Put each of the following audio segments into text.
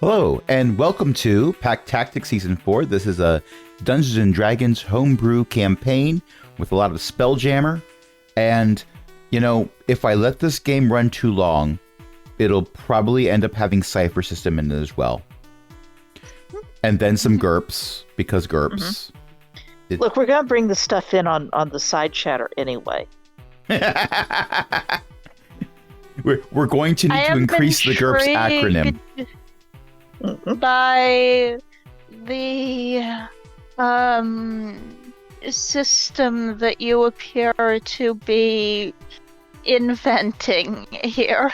Hello, and welcome to Pack Tactics Season 4. This is a Dungeons & Dragons homebrew campaign with a lot of Spelljammer. And, if I let this game run too long, it'll probably end up having Cypher System in it as well. And then some GURPS, because GURPS. Look, we're going to bring the stuff in on the side chatter anyway. We're going to need to increase the GURPS acronym. By the system that you appear to be inventing here.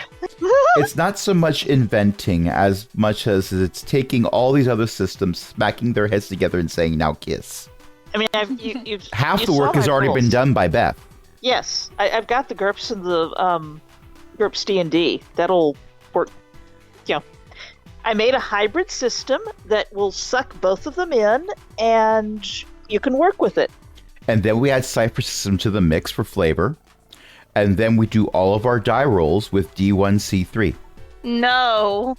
It's not so much inventing as much as it's taking all these other systems, smacking their heads together and saying, now kiss. I mean, you've half the work has already been done by Beth. Yes, I've got the GURPS and the GURPS D&D. That'll work. I made a hybrid system that will suck both of them in, and you can work with it. And then we add Cypher System to the mix for flavor. And then we do all of our die rolls with D1C3. No.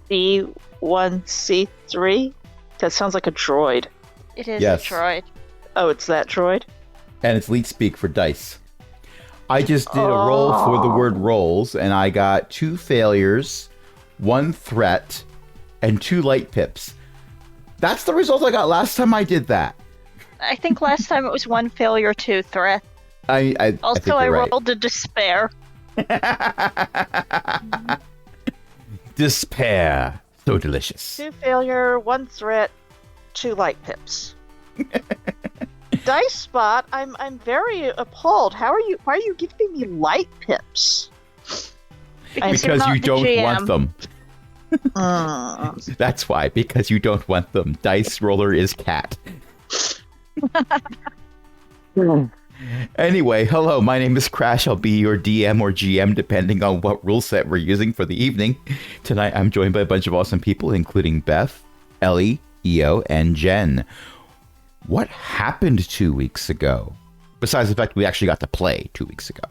D1C3? That sounds like a droid. It is a droid. Oh, it's that droid? And it's leet speak for dice. I just did a roll for the word rolls, and I got 2 failures, 1 threat, and 2 light pips. That's the result I got last time I did that. I think last time it was 1 failure, 2 threat. I rolled a despair. Despair. So delicious. 2 failure, 1 threat, 2 light pips. Dice Spot, I'm very appalled. Why are you giving me light pips? Because you don't want them. That's why, because you don't want them. Dice Roller is cat. Anyway, hello, my name is Crash. I'll be your DM or GM depending on what rule set we're using for the evening. Tonight I'm joined by a bunch of awesome people, including Beth, Ellie, Io, and Jen. What happened 2 weeks ago? Besides the fact we actually got to play 2 weeks ago.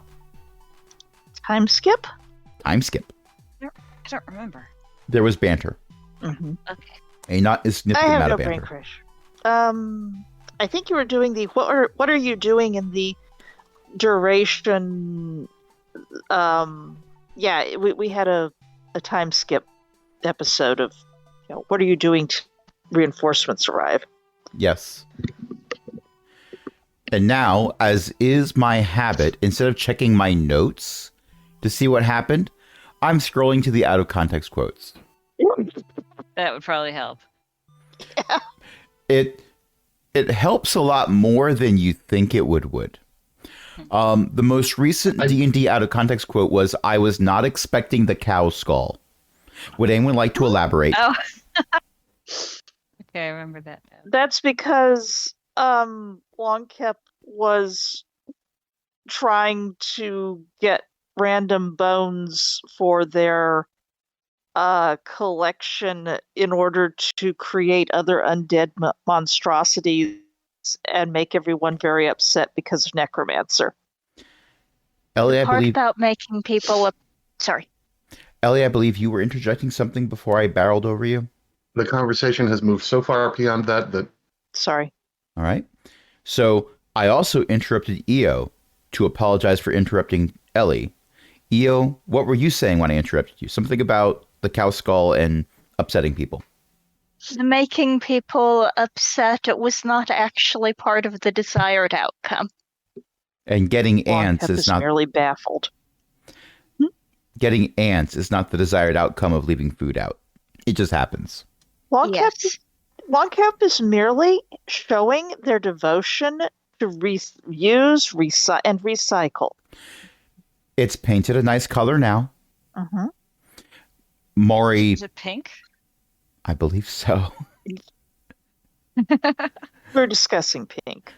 Time skip? Time skip. I don't remember. There was banter. Mm-hmm. Okay. A not as significant amount of banter. I have no brain crash. I think you were doing the what are you doing in the duration? We had a time skip episode of what are you doing to reinforcements arrive? Yes. And now, as is my habit, instead of checking my notes to see what happened, I'm scrolling to the out of context quotes. That would probably help. Yeah. It helps a lot more than you think it would. The most recent D&D out of context quote was, "I was not expecting the cow skull." Would anyone like to elaborate? Oh. Okay, I remember that now. That's because Longcap was trying to get random bones for their collection in order to create other undead monstrosities and make everyone very upset because of Necromancer. Ellie, I believe about making people sorry. Ellie, I believe you were interjecting something before I barreled over you. The conversation has moved so far beyond that. Sorry. All right. So I also interrupted Io to apologize for interrupting Ellie. Io, what were you saying when I interrupted you? Something about the cow skull and upsetting people. Making people upset, it was not actually part of the desired outcome. And getting ants is not merely baffled. Getting ants is not the desired outcome of leaving food out. It just happens. Longcap is merely showing their devotion to reuse, and recycle. It's painted a nice color now. Mm-hmm. Maury... Is it pink? I believe so. We're discussing pink.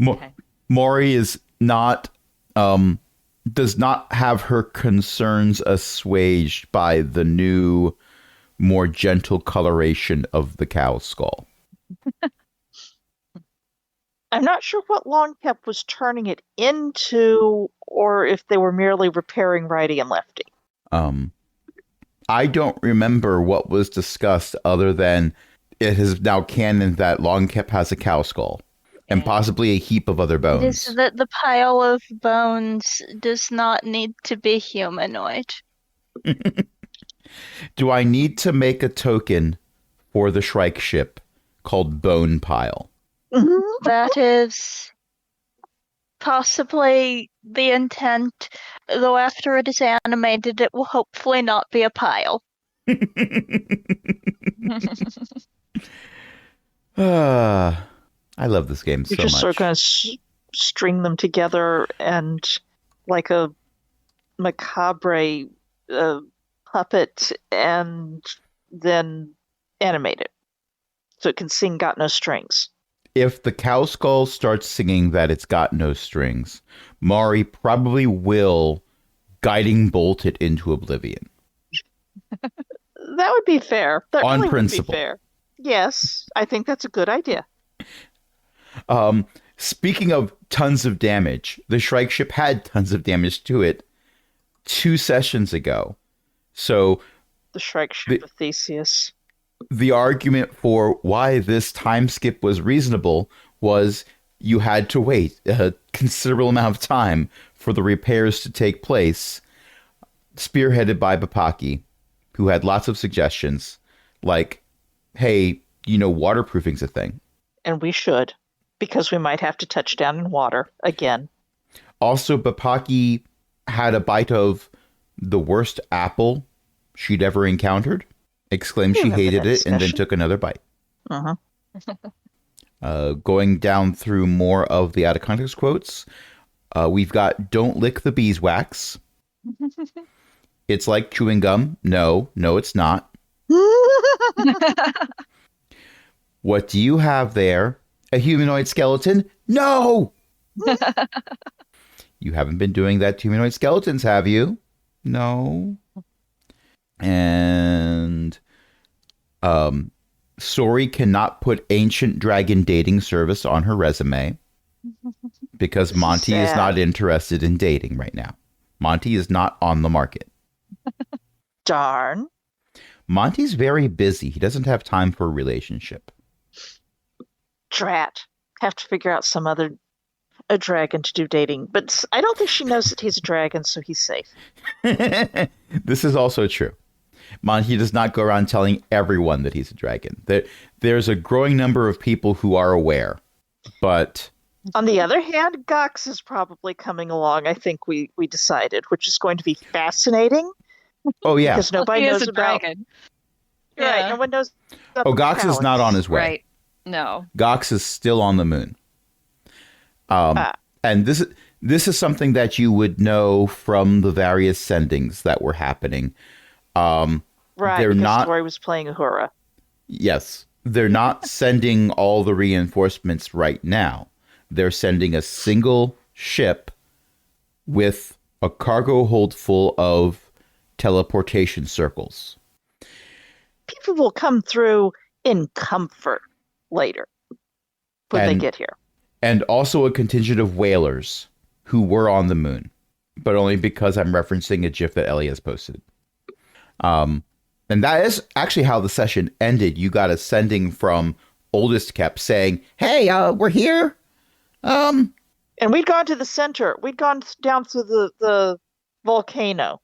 Okay. Maury is not... does not have her concerns assuaged by the new, more gentle coloration of the cow skull. I'm not sure what Longcap was turning it into, or if they were merely repairing righty and lefty. I don't remember what was discussed other than it is now canon that Longcap has a cow skull and possibly a heap of other It is bones. that the pile of bones does not need to be humanoid. Do I need to make a token for the Shrike ship called Bone Pile? That is possibly the intent, though after it is animated, it will hopefully not be a pile. I love this game so You're just much. sort of going to string them together and like a macabre puppet and then animate it. So it can sing Got No Strings. If the cow skull starts singing that it's got no strings, Mari probably will guiding bolt it into oblivion. That would be fair. That On really principle. would be fair. Yes, I think that's a good idea. Speaking of tons of damage, the Shrike ship had tons of damage to it 2 sessions ago. So The Shrike Ship of Theseus. the argument for why this time skip was reasonable was you had to wait a considerable amount of time for the repairs to take place, spearheaded by Bapaki, who had lots of suggestions like, hey, waterproofing's a thing. And we should, because we might have to touch down in water again. Also, Bapaki had a bite of the worst apple she'd ever encountered, exclaimed she Remember hated that it, and then discussion. took another bite. Uh-huh. Going down through more of the out of context quotes, we've got "Don't lick the beeswax." It's like chewing gum. No, it's not. What do you have there? A humanoid skeleton? No! You haven't been doing that to humanoid skeletons, have you? No. And Sori cannot put ancient dragon dating service on her resume because Monty is Sad. not interested in dating right now. Monty is not on the market. Darn. Monty's very busy. He doesn't have time for a relationship. Drat. Have to figure out some other a dragon to do dating. But I don't think she knows that he's a dragon, so he's safe. This is also true. Monty does not go around telling everyone that he's a dragon. There's a growing number of people who are aware, but On the other hand, Gox is probably coming along, I think we decided, which is going to be fascinating oh yeah, because nobody He is knows a about dragon. Right, Yeah. no one knows about oh the Gox is not palace. on his way. Right. No. Gox is still on the moon. And this is something that you would know from the various sendings that were happening. Right, they're because not- Story was playing Uhura. Yes, they're not sending all the reinforcements right now. They're sending a single ship with a cargo hold full of teleportation circles. People will come through in comfort later when they And- get here. And also a contingent of whalers who were on the moon, but only because I'm referencing a GIF that Ellie has posted. And that is actually how the session ended. You got a sending from Oldest Kept saying, "Hey, we're here." And we'd gone to the center. We'd gone down through the volcano.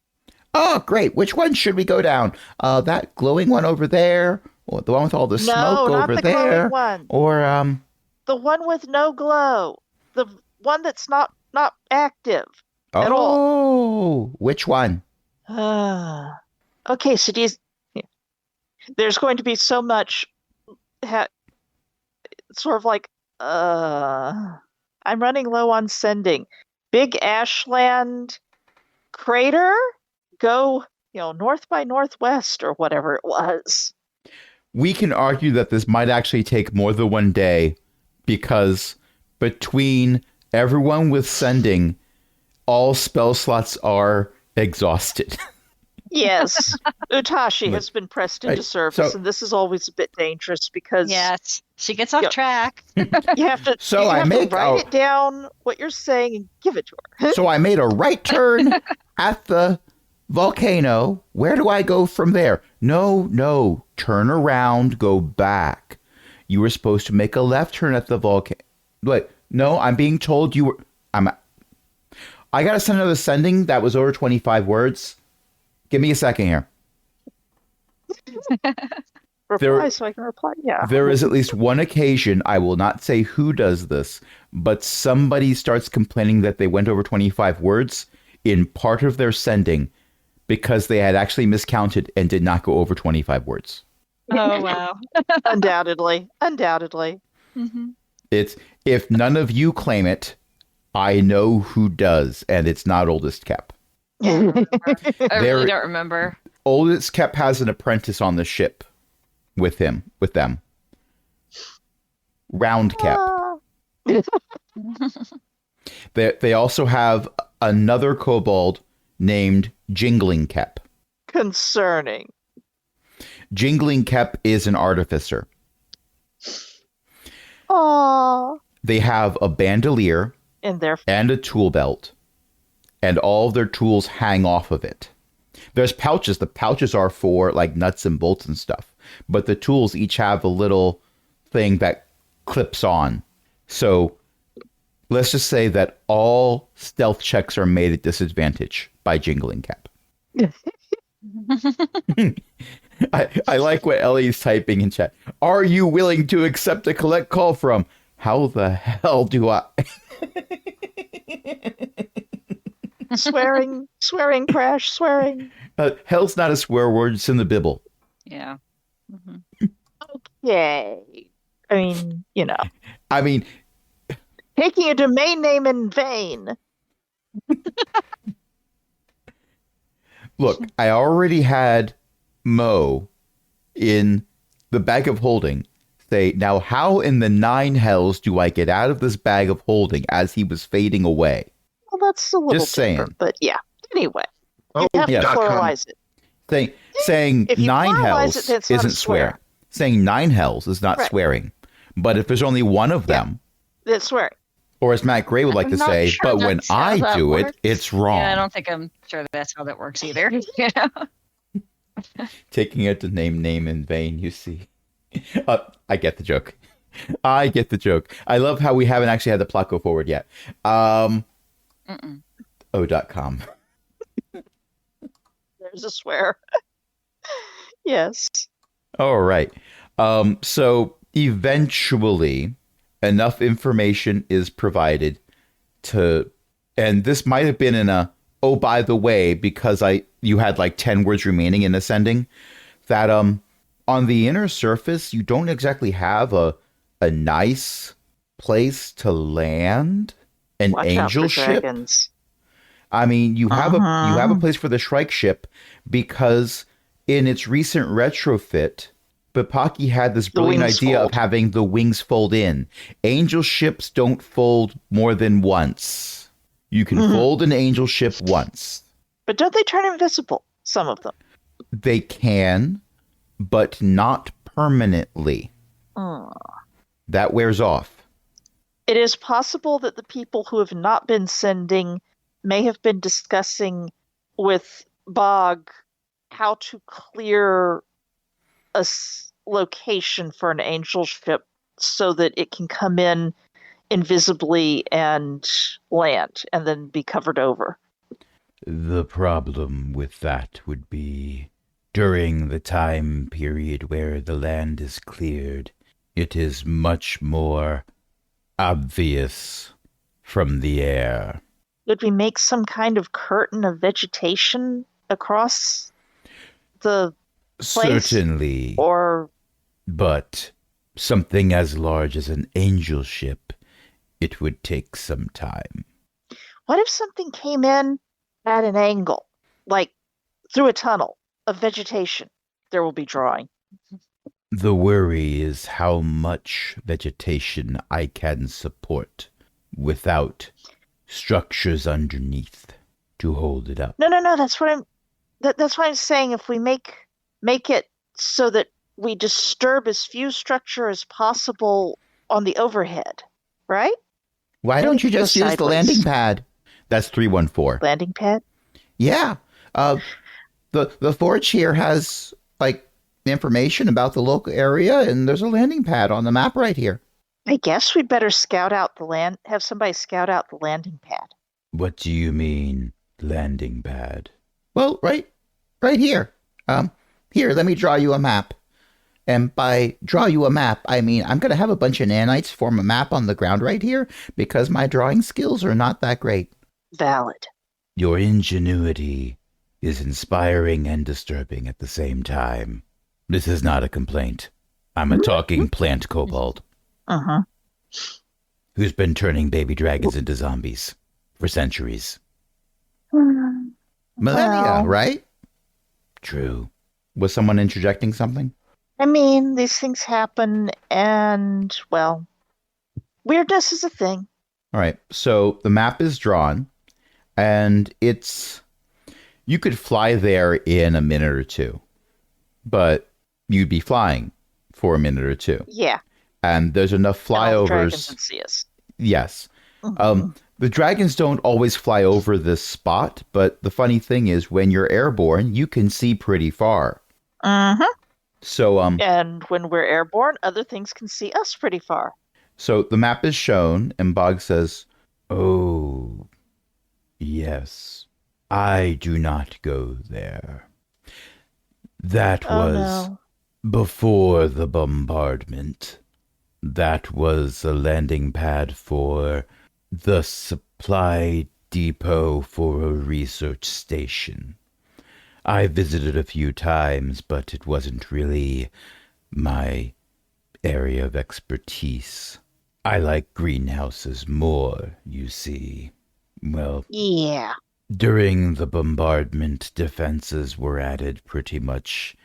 Oh, great. Which one should we go down? That glowing one over there, or the one with all the No, smoke not over the there, glowing one. or The one with no glow. The one that's not active. At oh, which one? Okay, so there's going to be so much sort of like I'm running low on sending. Big Ashland crater, go north by northwest or whatever it was. We can argue that this might actually take more than one day because between everyone with sending, all spell slots are exhausted. Yes, Utashi has been pressed into Right, service, so- and this is always a bit dangerous because Yes. She gets off Yeah. track. you have to So you I have to make write a- it down what you're saying and give it to her. So I made a right turn at the Volcano, where do I go from there? No, turn around, go back. You were supposed to make a left turn at the volcano. Wait, no, I'm being told you were... I got to send another sending that was over 25 words. Give me a second here. Reply so I can reply. Yeah. There is at least one occasion, I will not say who does this, but somebody starts complaining that they went over 25 words in part of their sending because they had actually miscounted and did not go over 25 words. Oh, wow. Undoubtedly. Mm-hmm. It's, if none of you claim it, I know who does, and it's not Oldest Kep. I There- really don't remember. Oldest Kep has an apprentice on the ship with them. Round Kep. Ah. They also have another kobold named Jingling Kep. Concerning. Jingling Kep is an artificer. Aww. They have a bandolier And their and a tool belt, and all of their tools hang off of it. There's pouches. The pouches are for like nuts and bolts and stuff, but the tools each have a little thing that clips on. So let's just say that all stealth checks are made at disadvantage by Jingling Kep. I like what Ellie's typing in chat. Are you willing to accept a collect call from? How the hell do I? swearing, Crash, swearing. Hell's not a swear word. It's in the Bible. Yeah. Mm-hmm. Yay. I mean, I mean, taking a domain name in vain. look, I already had Mo in the bag of holding say, now how in the nine hells do I get out of this bag of holding as he was fading away? Well, that's a little Just saying. different, but yeah. Anyway, Oh, you have to yeah. pluralize it. Saying If you nine pluralize hells it, then it's not a isn't swear. swear. Saying nine hells is not Right. swearing. But if there's only one of Yeah. them, That's swearing. or as Matt Gray would like I'm to not say, sure but when that's how I that do it, works. it's wrong. Yeah, I don't think I'm sure that's how that works either. You know? Taking a name in vain, you see. I get the joke. I get the joke. I love how we haven't actually had the plot go forward yet. Mm-mm. O.com. There's a swear. Yes. All right. So eventually enough information is provided to, and this might have been in a, oh, by the way, because you had like 10 words remaining in ascending, that on the inner surface, you don't exactly have a nice place to land an Watch angel out for ship. dragons. I mean, you have Uh-huh. a place for the Shrike ship because in its recent retrofit, Bapaki had this brilliant wings idea fold. of having the wings fold in. Angel ships don't fold more than once. You can Mhm. fold an angel ship once. But don't they turn invisible? Some of them. They can, but not permanently. Mm. That wears off. It is possible that the people who have not been sending may have been discussing with Bog how to clear a location for an angel ship so that it can come in invisibly and land and then be covered over. The problem with that would be during the time period where the land is cleared, it is much more obvious from the air. Did we make some kind of curtain of vegetation across the place? Certainly, or but something as large as an angel ship, it would take some time. what if something came in at an angle, like through a tunnel of vegetation? There will be drawing. The worry is how much vegetation I can support without structures underneath to hold it up. No. That's what that's what I'm saying. If we make it so that we disturb as few structure as possible on the overhead, right? Why don't you Go just use the sideways. landing pad? That's 314. Landing pad. Yeah. the forge here has like information about the local area, and there's a landing pad on the map right here. I guess we'd better have somebody scout out the landing pad. What do you mean, landing pad? Well, right here. Here, let me draw you a map. And by draw you a map, I mean I'm going to have a bunch of nanites form a map on the ground right here because my drawing skills are not that great. Valid. Your ingenuity is inspiring and disturbing at the same time. This is not a complaint. I'm a talking plant kobold. Uh-huh. Who's been turning baby dragons into zombies for centuries. Millennia, Well, right? True. Was someone interjecting something? I mean, these things happen, and, well, weirdness is a thing. All right. So the map is drawn, and you could fly there in a minute or two, but you'd be flying for a minute or two. Yeah. And there's enough and all the dragons flyovers. can see us. Yes. Mhm. The dragons don't always fly over this spot, but the funny thing is when you're airborne, you can see pretty far. Mhm. So And when we're airborne, other things can see us pretty far. so the map is shown and Bog says, "Oh, yes. I do not go there. That Oh, was no. before the bombardment. That was a landing pad for the supply depot for a research station. I visited a few times, but it wasn't really my area of expertise. I like greenhouses more, you see. Well, Yeah. during the bombardment, defenses were added pretty much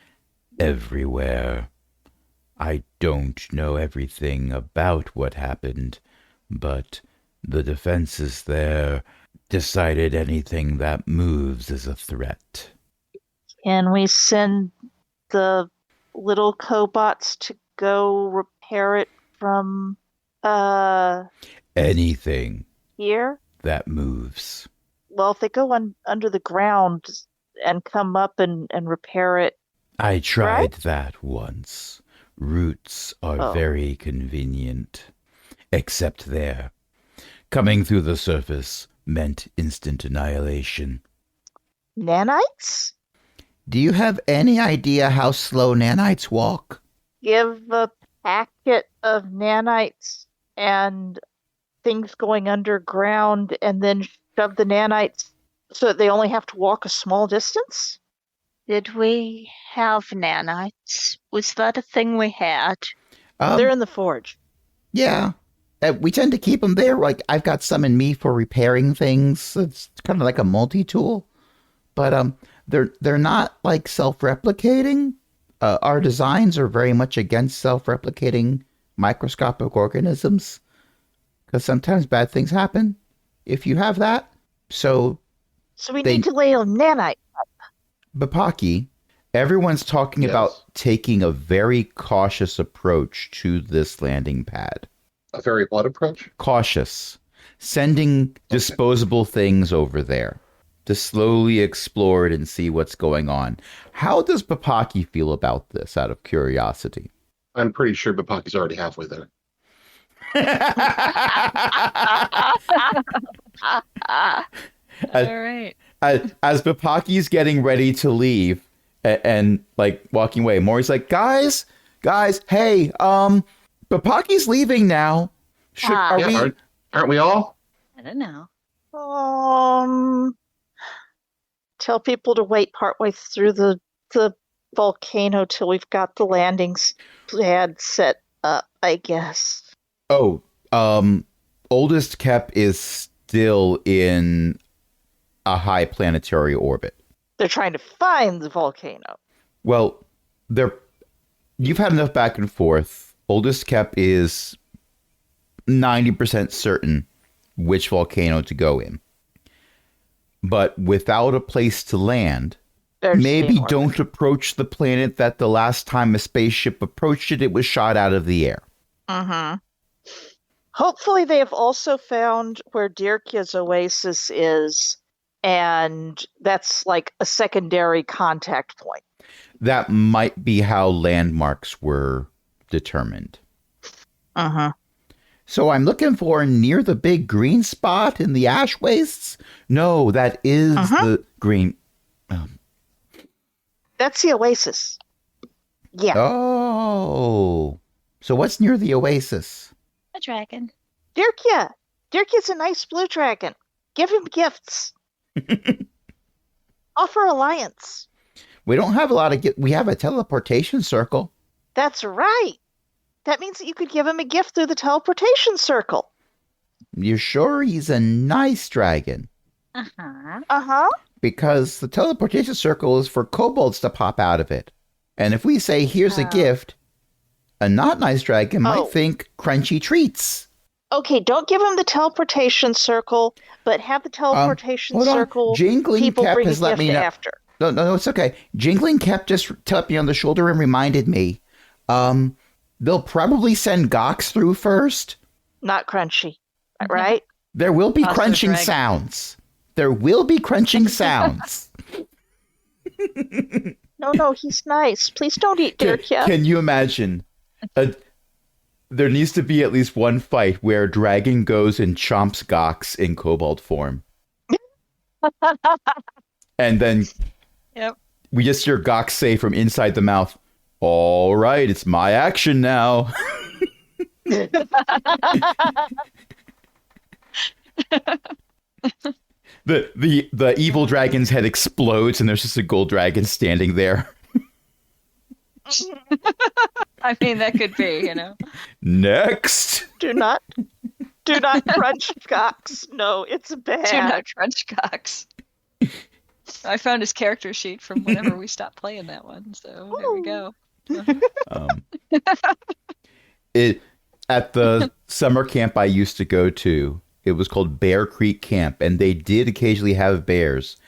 everywhere. I don't know everything about what happened, but the defenses there decided anything that moves is a threat. Can we send the little cobots to go repair it from, Anything here? that moves. Well, if they go under the ground and come up and repair it. I tried Right? that once. Roots are Oh. very convenient. Except there. Coming through the surface meant instant annihilation. Nanites? Do you have any idea how slow nanites walk? Give a packet of nanites and things going underground and then shove the nanites so that they only have to walk a small distance? Did we have nanites? Was that a thing we had? They're in the forge. Yeah. We tend to keep them there. Like, I've got some in me for repairing things. It's kind of like a multi-tool. But they're not like self-replicating. Our designs are very much against self-replicating microscopic organisms. Because sometimes bad things happen if you have that. So, So we They- need to lay a nanite. Bapaki, everyone's talking Yes. about taking a very cautious approach to this landing pad. A very what approach? Cautious. Sending disposable things over there to slowly explore it and see what's going on. How does Bapaki feel about this out of curiosity? I'm pretty sure Bapaki's already halfway there. As, All right. as Bapaki's getting ready to leave and like walking away, Maury's like, guys, hey, Bapaki's leaving now. Are Yeah, we? aren't we all? I don't know. Tell people to wait partway through the volcano till we've got the landings pad set up, I guess. Oh, oldest Kep is still in a high planetary orbit. They're trying to find the volcano. Well, you've had enough back and forth. Oldest Kep is 90% certain which volcano to go in. But without a place to land, They're just maybe being ordered. don't approach the planet that the last time a spaceship approached it, it was shot out of the air. Mm-hmm. Hopefully they have also found where Dirkia's oasis is And that's like a secondary contact point. That might be how landmarks were determined. Uh-huh. So I'm looking for near the big green spot in the ash wastes? No, that is the green. That's the oasis. Yeah. Oh. So what's near the oasis? A dragon. Dirkia. Dirkia's a nice blue dragon. Give him gifts. Offer alliance. We don't have a lot of we have a teleportation circle. That's right. That means that you could give him a gift through the teleportation circle. You're sure he's a nice dragon? Uh-huh. Uh-huh. Because the teleportation circle is for kobolds to pop out of it. And if we say, here's a gift, a not nice dragon might think crunchy treats. Okay, don't give him the teleportation circle, but have the teleportation circle Jingling people Cap bring a has let gift me know. after. No, it's okay. Jingling Cap just tapped me on the shoulder and reminded me, they'll probably send Gox through first. Not crunchy, right? There will be Also crunching dragon. sounds. There will be crunching sounds. No, he's nice. Please don't eat Dirkia. Can you imagine? There needs to be at least one fight where a dragon goes and chomps Gox in kobold form. And then we just hear Gox say from inside the mouth, "All right, it's my action now." The evil dragon's head explodes and there's just a gold dragon standing there. I mean, that could be, you know. Next. Do not crunch Gox. No, it's bad. Do not crunch Cox. I found his character sheet from whenever we stopped playing that one, so there we go. At the summer camp I used to go to, it was called Bear Creek Camp, and they did occasionally have bears.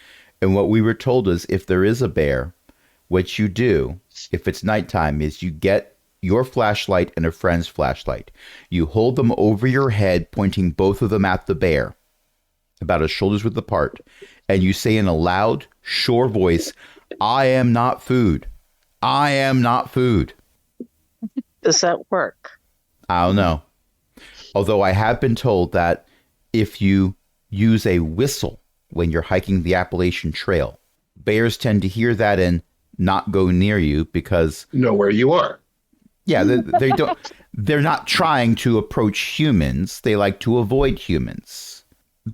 And what we were told is if there is a bear, what you do, if it's nighttime, is you get your flashlight and a friend's flashlight. You hold them over your head, pointing both of them at the bear, about a shoulder's width apart, and you say in a loud, sure voice, "I am not food. I am not food." Does that work? I don't know. Although I have been told that if you use a whistle when you're hiking the Appalachian Trail, bears tend to hear that and not go near you because Know where you are. yeah, they don't. They're not trying to approach humans. They like to avoid humans.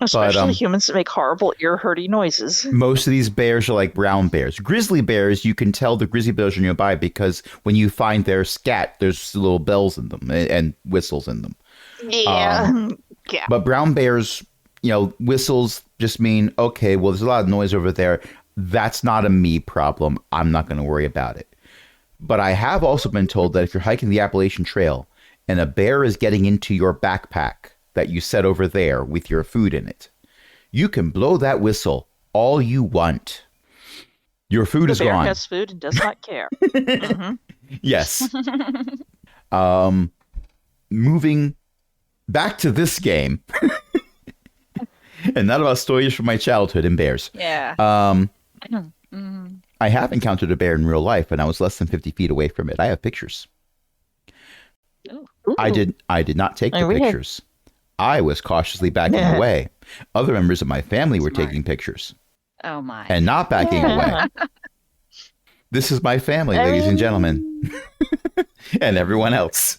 Especially humans that make horrible ear-hurting noises. Most of these bears are like brown bears. Grizzly bears, you can tell the grizzly bears are nearby because when you find their scat, there's little bells in them and whistles in them. Yeah. Yeah. But brown bears, whistles just mean, okay, well, there's a lot of noise over there. That's not a me problem. I'm not going to worry about it. But I have also been told that if you're hiking the Appalachian Trail and a bear is getting into your backpack that you set over there with your food in it, you can blow that whistle all you want. Your food is the bear gone. has food and does not care. Mhm. Yes. Moving back to this game, and not about stories from my childhood and bears. Yeah. I have encountered a bear in real life, and I was less than 50 feet away from it. I have pictures. Ooh. I did not take the Oh, we had- pictures. I was cautiously backing Yeah. away. Other members of my family were Smart. taking pictures Oh my. and not backing away. This is my family, ladies and gentlemen, and everyone else.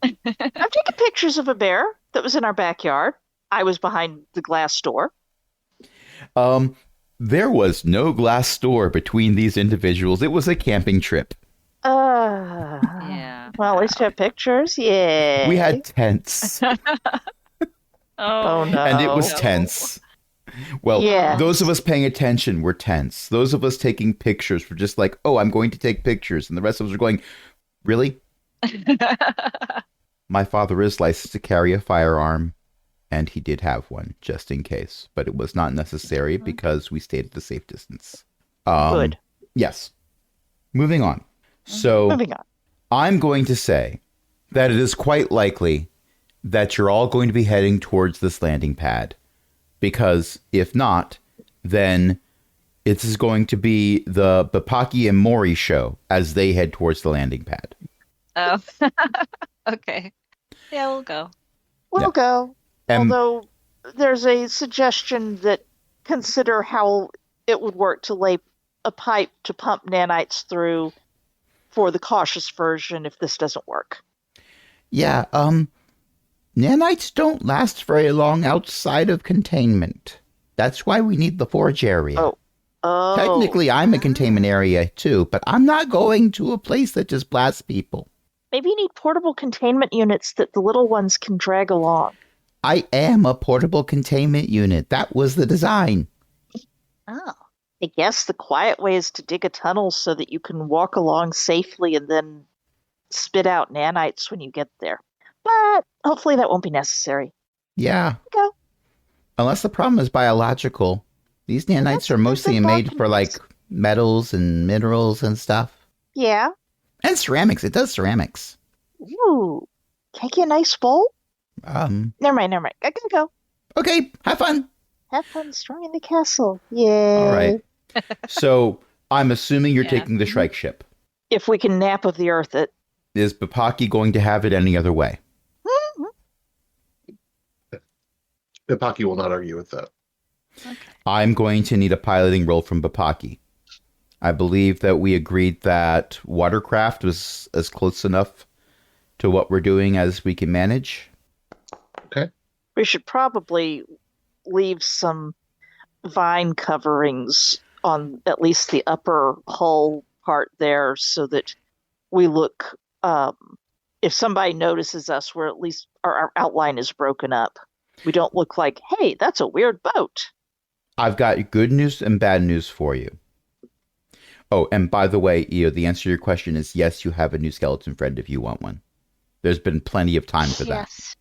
I've taken pictures of a bear that was in our backyard. I was behind the glass door. There was no glass door between these individuals. It was a camping trip. Yeah. Well, at least have pictures. Yeah. We had tents, Oh no. and it was no. tense. Well, Yeah. those of us paying attention were tense. Those of us taking pictures were just like, oh, I'm going to take pictures. And the rest of us are going, really? My father is licensed to carry a firearm, and he did have one just in case. But it was not necessary because we stayed at a safe distance. Good. Yes. Moving on. So Moving on. I'm going to say that it is quite likely that you're all going to be heading towards this landing pad. Because if not, then it is going to be the Bapaki and Mori show as they head towards the landing pad. Oh, okay. Yeah, we'll go. We'll go. And- Although there's a suggestion that consider how it would work to lay a pipe to pump nanites through for the cautious version if this doesn't work. Yeah, nanites don't last very long outside of containment. That's why we need the forge area. Oh. Technically, I'm a containment area too, but I'm not going to a place that just blasts people. Maybe you need portable containment units that the little ones can drag along. I am a portable containment unit. That was the design. Oh. I guess the quiet way is to dig a tunnel so that you can walk along safely and then spit out nanites when you get there. But hopefully that won't be necessary. Yeah. Go. Unless the problem is biological. These nanites are mostly that's made for like documents. metals and minerals and stuff. Yeah. And ceramics. It does ceramics. Ooh. Can I get a nice bowl? Never mind. I gotta go. Okay, have fun. Have fun storming the castle. Yay. All right. So I'm assuming you're Yeah. taking the Shrike ship. If we can nap of the earth it. Is Bapaki going to have it any other way? Bapaki will not argue with that. I'm going to need a piloting role from Bapaki. I believe that we agreed that watercraft was as close enough to what we're doing as we can manage. We should probably leave some vine coverings on at least the upper hull part there so that we look, if somebody notices us, we're at least our outline is broken up. We don't look like, hey, that's a weird boat. I've got good news and bad news for you. Oh, and by the way, Io, the answer to your question is yes, you have a new skeleton friend if you want one. There's been plenty of time for that. Yes.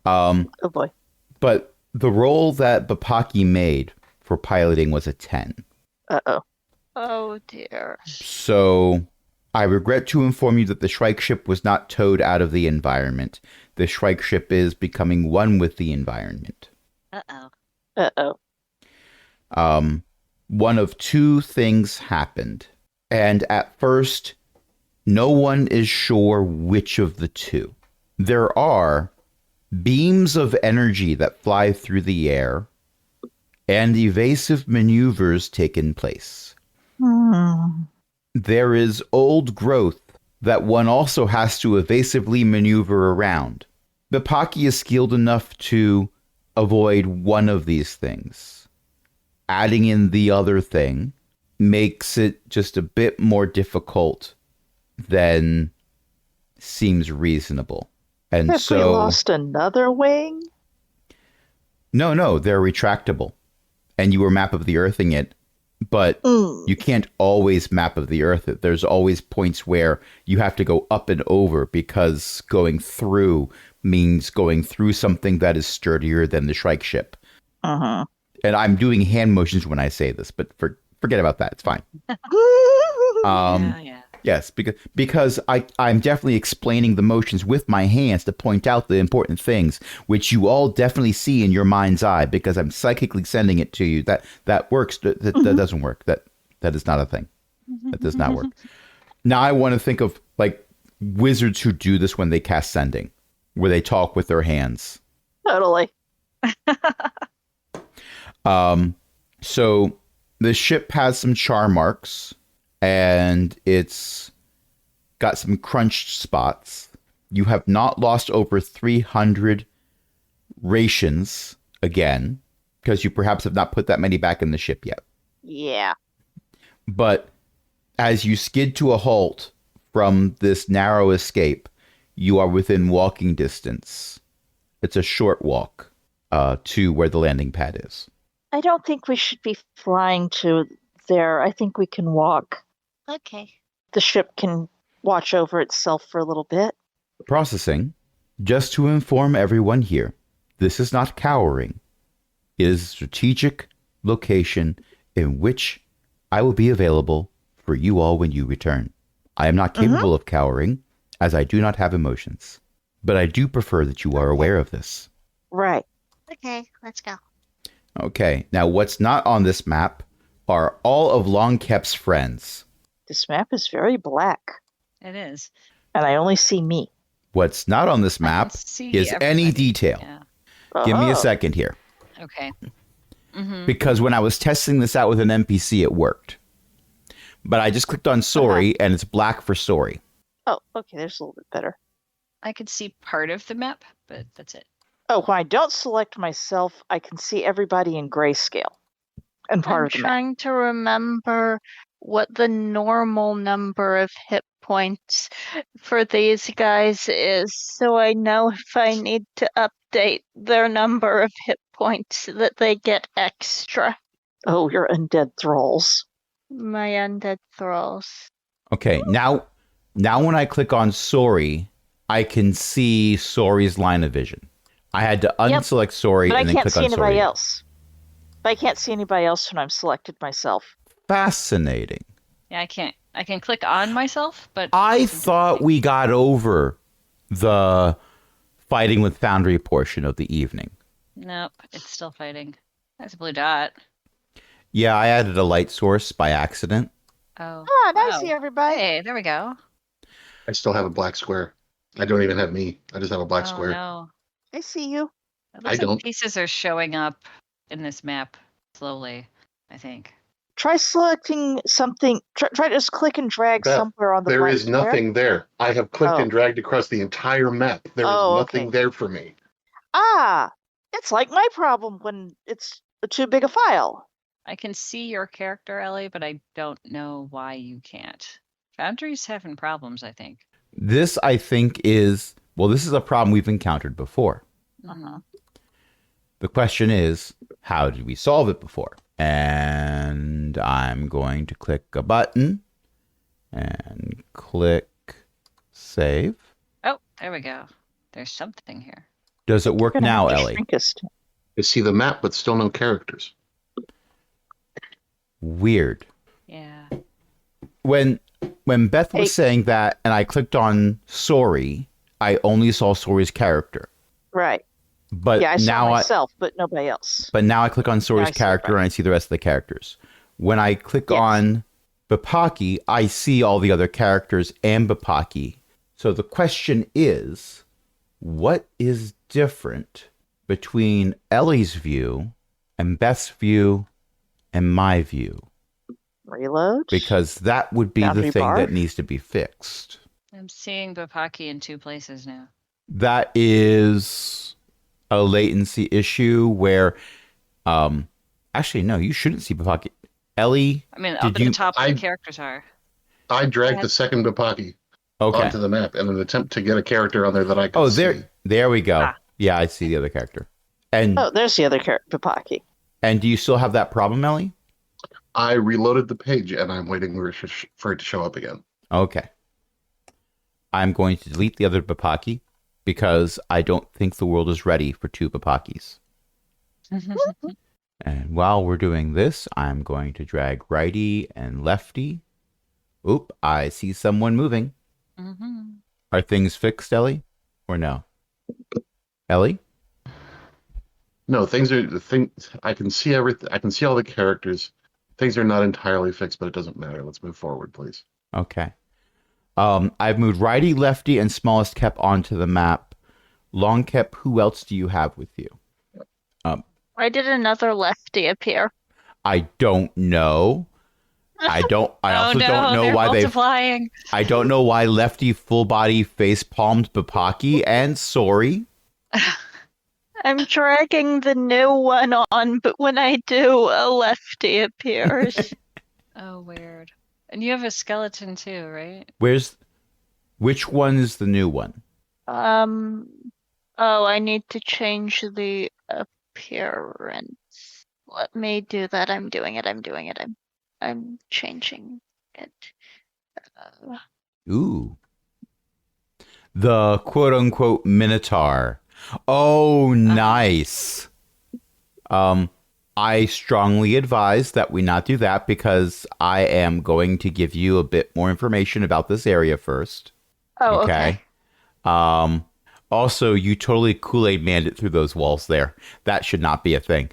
Oh boy. But the role that Bapaki made for piloting was a 10. Uh-oh. Oh dear. So I regret to inform you that the Shrike ship was not towed out of the environment. The Shrike ship is becoming one with the environment. Uh-oh. Uh-oh. One of two things happened. And at first, no one is sure which of the two. There are beams of energy that fly through the air and evasive maneuvers taking place. There is old growth that one also has to evasively maneuver around. Bapaki is skilled enough to avoid one of these things. Adding in the other thing makes it just a bit more difficult than seems reasonable. And Have we lost another wing? No, they're retractable. And you were map of the earthing it, but you can't always map of the earth it. There's always points where you have to go up and over because going through means going through something that is sturdier than the Shrike ship. Uh-huh. And I'm doing hand motions when I say this, but forget about that. It's fine. Yeah. Yes, because I'm definitely explaining the motions with my hands to point out the important things, which you all definitely see in your mind's eye, because I'm psychically sending it to you. That works. That doesn't work. That is not a thing. That does not work. Now I want to think of like wizards who do this when they cast sending, where they talk with their hands. Totally. So the ship has some char marks. And it's got some crunched spots. You have not lost over 300 rations again, because you perhaps have not put that many back in the ship yet. Yeah. But as you skid to a halt from this narrow escape, you are within walking distance. It's a short walk to where the landing pad is. I don't think we should be flying to there. I think we can walk. Okay. The ship can watch over itself for a little bit. Processing. Just to inform everyone here, this is not cowering. It is a strategic location in which I will be available for you all when you return. I am not capable of cowering, as I do not have emotions. But I do prefer that you are aware of this. Right. Okay, let's go. Okay. Now, what's not on this map are all of Longkep's friends. This map is very black, It is. and I only see me. What's not on this I can map see is any everybody. detail. Yeah. Give me a Oh. second here. Okay. Mm-hmm. Because when I was testing this out with an NPC, it worked. But I just clicked on Sori, and it's black for Sori. Oh, okay, there's a little bit better. I could see part of the map, but that's it. Oh, when I don't select myself, I can see everybody in grayscale. And part I'm of the map. trying to remember what the normal number of hit points for these guys is, so I know if I need to update their number of hit points that they get extra. Oh, you're undead thralls. My undead thralls. Okay, now when I click on Sori, I can see Sori's line of vision. I had to unselect Sori But I and then can't click see on anybody Sori. else. But I can't see anybody else when I'm selected myself. Fascinating. Yeah, I can't. I can click on myself, but I thought we got over the fighting with Foundry portion of the evening. nope, it's still fighting. That's a blue dot. Yeah, I added a light source by accident. Oh. Ah, now I wow. see everybody. Hey, there we go. I still have a black square. I don't even have me. I just have a black Oh square. no. I see you. It I looks like don't. pieces are showing up in this map slowly, I think. Try selecting something. Try to just click and drag Beth, somewhere on the There black is square. nothing there. I have clicked Oh. and dragged across the entire map. There is Oh, nothing okay. there for me. Ah, it's like my problem when it's too big a file. I can see your character, Ellie, but I don't know why you can't. Foundry's having problems, I think. This, I think, is this is a problem we've encountered before. Uh-huh. The question is, how did we solve it before? And I'm going to click a button and click save. Oh, there we go. There's something here. Does it work Gonna now, have to Ellie? shrink us. I see the map, but still no characters. Weird. Yeah. When Beth was Hey. saying that and I clicked on Sori, I only saw Sori's character. Right. But Yeah, I saw now myself, but nobody else. But now I click on I Sori's see character everybody. and I see the rest of the characters. When I click Yes. on Bapaki, I see all the other characters and Bapaki. So the question is, what is different between Ellie's view and Beth's view and my view? Reload. Because that would be Boundary the thing bar? that needs to be fixed. I'm seeing Bapaki in 2 places now. That is a latency issue where, actually, no, you shouldn't see Bapaki. Ellie, I mean, Did up at you- the top where I- the characters are. I dragged Yeah. the second Bapaki okay. onto the map in an attempt to get a character on there that I could Oh, see. there we go. Ah. Yeah, I see the other character. And Oh, there's the other character, Papaki. and do you still have that problem, Ellie? I reloaded the page and I'm waiting for it to show up again. Okay. I'm going to delete the other Bapaki because I don't think the world is ready for 2 Bapakis. And while we're doing this, I'm going to drag righty and lefty. Oop, I see someone moving. Mhm. Are things fixed, Ellie? Or no? Ellie? No, I can see everything. I can see all the characters. Things are not entirely fixed, but it doesn't matter. Let's move forward, please. Okay. I've moved righty, lefty, and smallest Kep onto the map. Long Kep, who else do you have with you? Why did another lefty appear? I don't know. I also oh no, don't know they're why multiplying. I don't know why lefty full body face palmed Bapaki and Sori. I'm dragging the new one on, but when I do, a lefty appears. Oh, weird. And you have a skeleton too, right? Which one is the new one? Oh, I need to change the appearance. Let me do that. I'm doing it. I'm changing it. Ooh. The quote unquote Minotaur. Oh, nice. I strongly advise that we not do that because I am going to give you a bit more information about this area first. Oh, okay. Also, you totally Kool-Aid manned it through those walls there. That should not be a thing.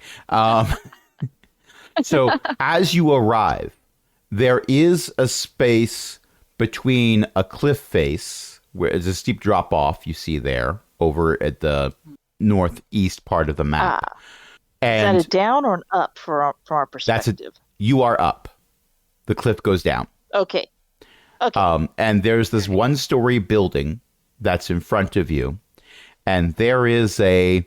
So as you arrive, there is a space between a cliff face, where there's a steep drop off you see there over at the northeast part of the map. Is that And a down or an up from our perspective? you are up. The cliff goes down. Okay. Okay. And there's this one-story building that's in front of you, and there is a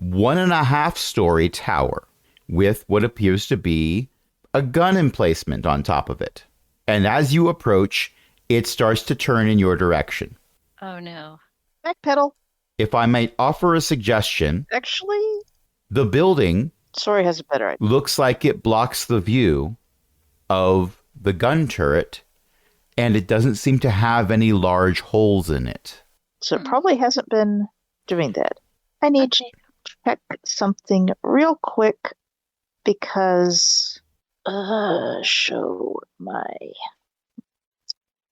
1.5-story tower with what appears to be a gun emplacement on top of it. And as you approach, it starts to turn in your direction. Oh no. Backpedal. If I might offer a suggestion, Actually, the building Sorry has a better idea. looks like it blocks the view of the gun turret, and it doesn't seem to have any large holes in it. So it probably hasn't been doing that. I need to check something real quick because show my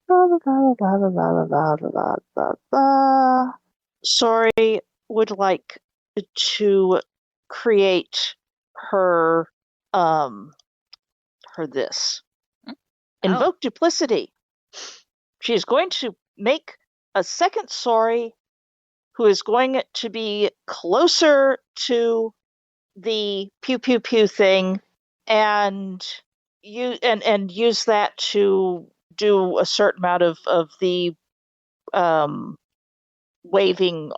blah, blah, blah, blah, blah, blah, blah, blah, blah. Sorry would like to create her this. Invoke duplicity. She is going to make a second Sorry who is going to be closer to the pew pew pew thing and use that to do a certain amount of the waving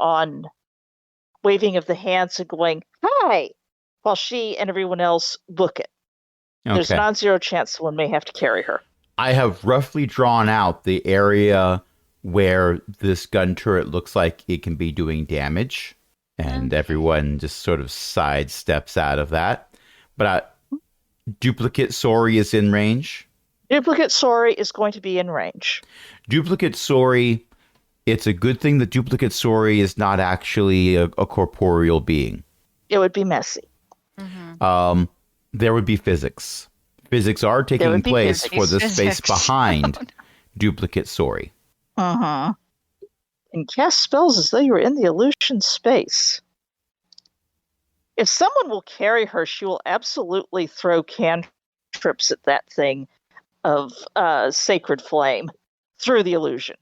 of the hands and going hi while she and everyone else book it. There's a Okay. non-zero chance someone may have to carry her. I have roughly drawn out the area where this gun turret looks like it can be doing damage, and everyone just sort of sidesteps out of that. But duplicate Sorry is in range. Duplicate Sorry is going to be in range. Duplicate Sorry, it's a good thing that duplicate Sorry is not actually a corporeal being. It would be messy. There would be physics. Physics are taking would be place physics. for the space Physics. behind duplicate Sorry. Uh-huh. And cast spells as though you were in the illusion space. If someone will carry her, she will absolutely throw cantrips at that thing of Sacred Flame through the illusion.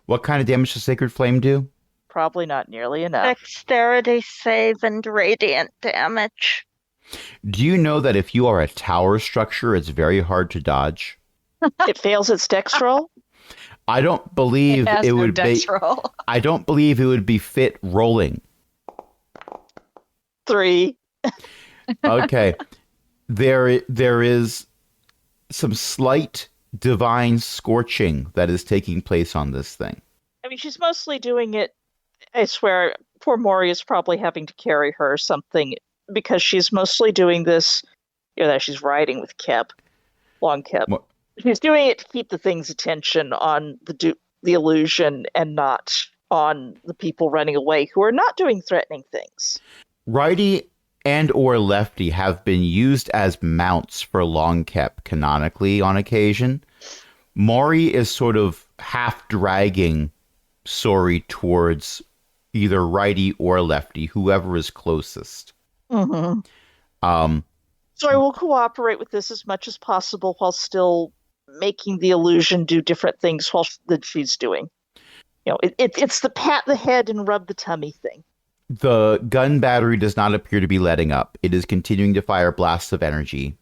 What kind of damage does Sacred Flame do? Probably not nearly enough. Dexterity save and radiant damage. Do you know that if you are a tower structure, it's very hard to dodge? It fails its dex roll. I don't believe It has it no would be. dice roll. I don't believe it would be fit rolling. 3. Okay, there is some slight divine scorching that is taking place on this thing. I mean, she's mostly doing it. I swear, poor Mori is probably having to carry her or something because she's mostly doing this. That she's riding with Kep, Long Kep. Mo- She's doing it to keep the thing's attention on the illusion and not on the people running away who are not doing threatening things. Righty and or lefty have been used as mounts for Long Kep canonically on occasion. Mori is sort of half dragging Sorry towards either righty or lefty, whoever is closest. Mm-hmm. So I will cooperate with this as much as possible while still making the illusion do different things that she's doing. It's the pat the head and rub the tummy thing. The gun battery does not appear to be letting up. It is continuing to fire blasts of energy.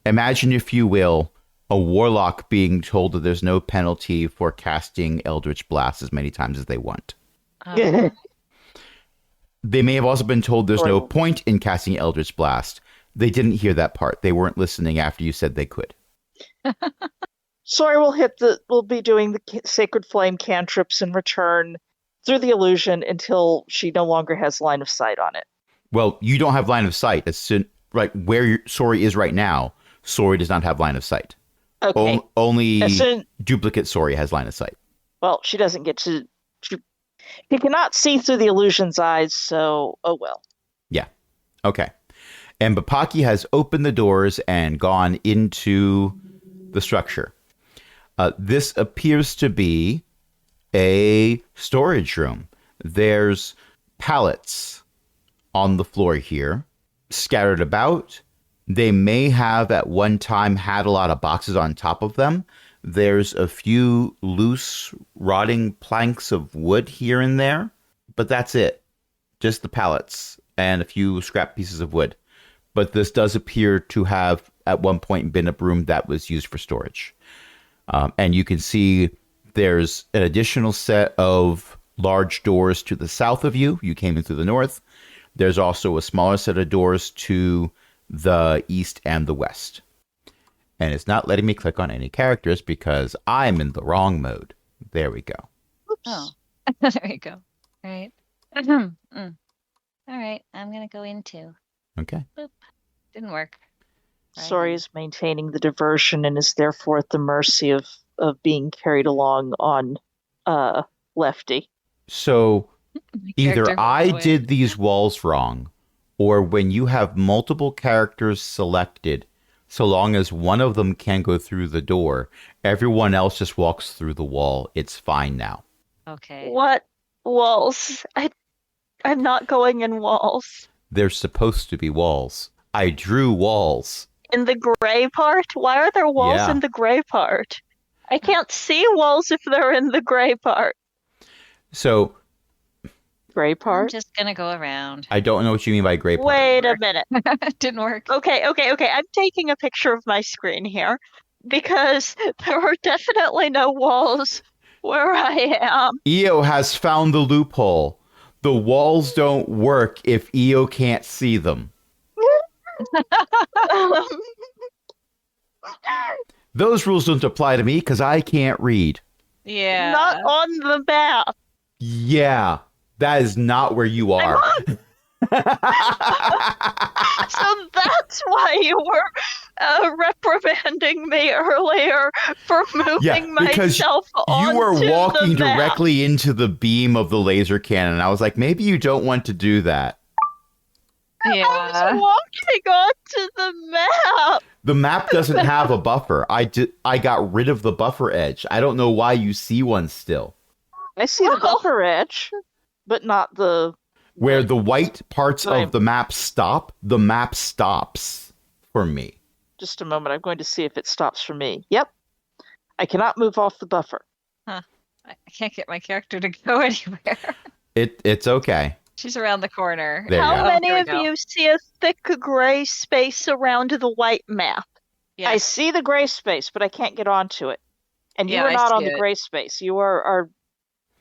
Imagine, if you will, a warlock being told that there's no penalty for casting Eldritch Blast as many times as they want. They may have also been told there's no point in casting Eldritch Blast. They didn't hear that part. They weren't listening after you said they could. Sorry, we'll be doing the Sacred Flame cantrips in return through the illusion until she no longer has line of sight on it. Well, you don't have line of sight. Right where Sorry is right now, Sorry does not have line of sight. Okay. Only As soon- duplicate Sorry has line of sight. Well, she doesn't get to. She cannot see through the illusion's eyes, so oh well. Yeah. Okay. And Bapaki has opened the doors and gone into the structure. This appears to be a storage room. There's pallets on the floor here, scattered about. They may have at one time had a lot of boxes on top of them. There's a few loose, rotting planks of wood here and there, but that's it. Just the pallets and a few scrap pieces of wood. But this does appear to have at one point been a room that was used for storage. And you can see there's an additional set of large doors to the south of you. You came in through the north. There's also a smaller set of doors to the east and the west. And it's not letting me click on any characters because I'm in the wrong mode. There we go. Oops. Oh, there you go. All right. All right. I'm gonna go in too. Okay. Didn't work. Sori is maintaining the diversion and is therefore at the mercy of being carried along on Lefty. So My either character I went away. did these walls wrong, or when you have multiple characters selected, so long as one of them can go through the door, everyone else just walks through the wall. It's fine now. Okay. What walls? I'm not going in walls. There's supposed to be walls. I drew walls. In the gray part? Why are there walls Yeah. in the gray part? I can't see walls if they're in the gray part. So Gray I'm part. just gonna go around. I don't know what you mean by gray part. Wait a minute. Didn't work. Okay. I'm taking a picture of my screen here because there are definitely no walls where I am. EO has found the loophole. The walls don't work if EO can't see them. Those rules don't apply to me because I can't read. Yeah. Not on the map. Yeah, that is not where you are. So that's why you were reprimanding me earlier for moving Yeah, because myself You were onto walking the map. directly into the beam of the laser cannon. I was like, maybe you don't want to do that. I Yeah. was walking onto the map. The map doesn't have a buffer. I got rid of the buffer edge. I don't know why you see one still. I see the Well- buffer edge, but not the. Where the white parts But of the map stop, the map stops for me. Just a moment. I'm going to see if it stops for me. Yep. I cannot move off the buffer. I can't get my character to go anywhere. It's okay. She's around the corner. There you How go. many Here we of go. you see a thick gray space around the white map? Yeah. I see the gray space, but I can't get onto it. And you Yeah, are I not on see the it. gray space. You are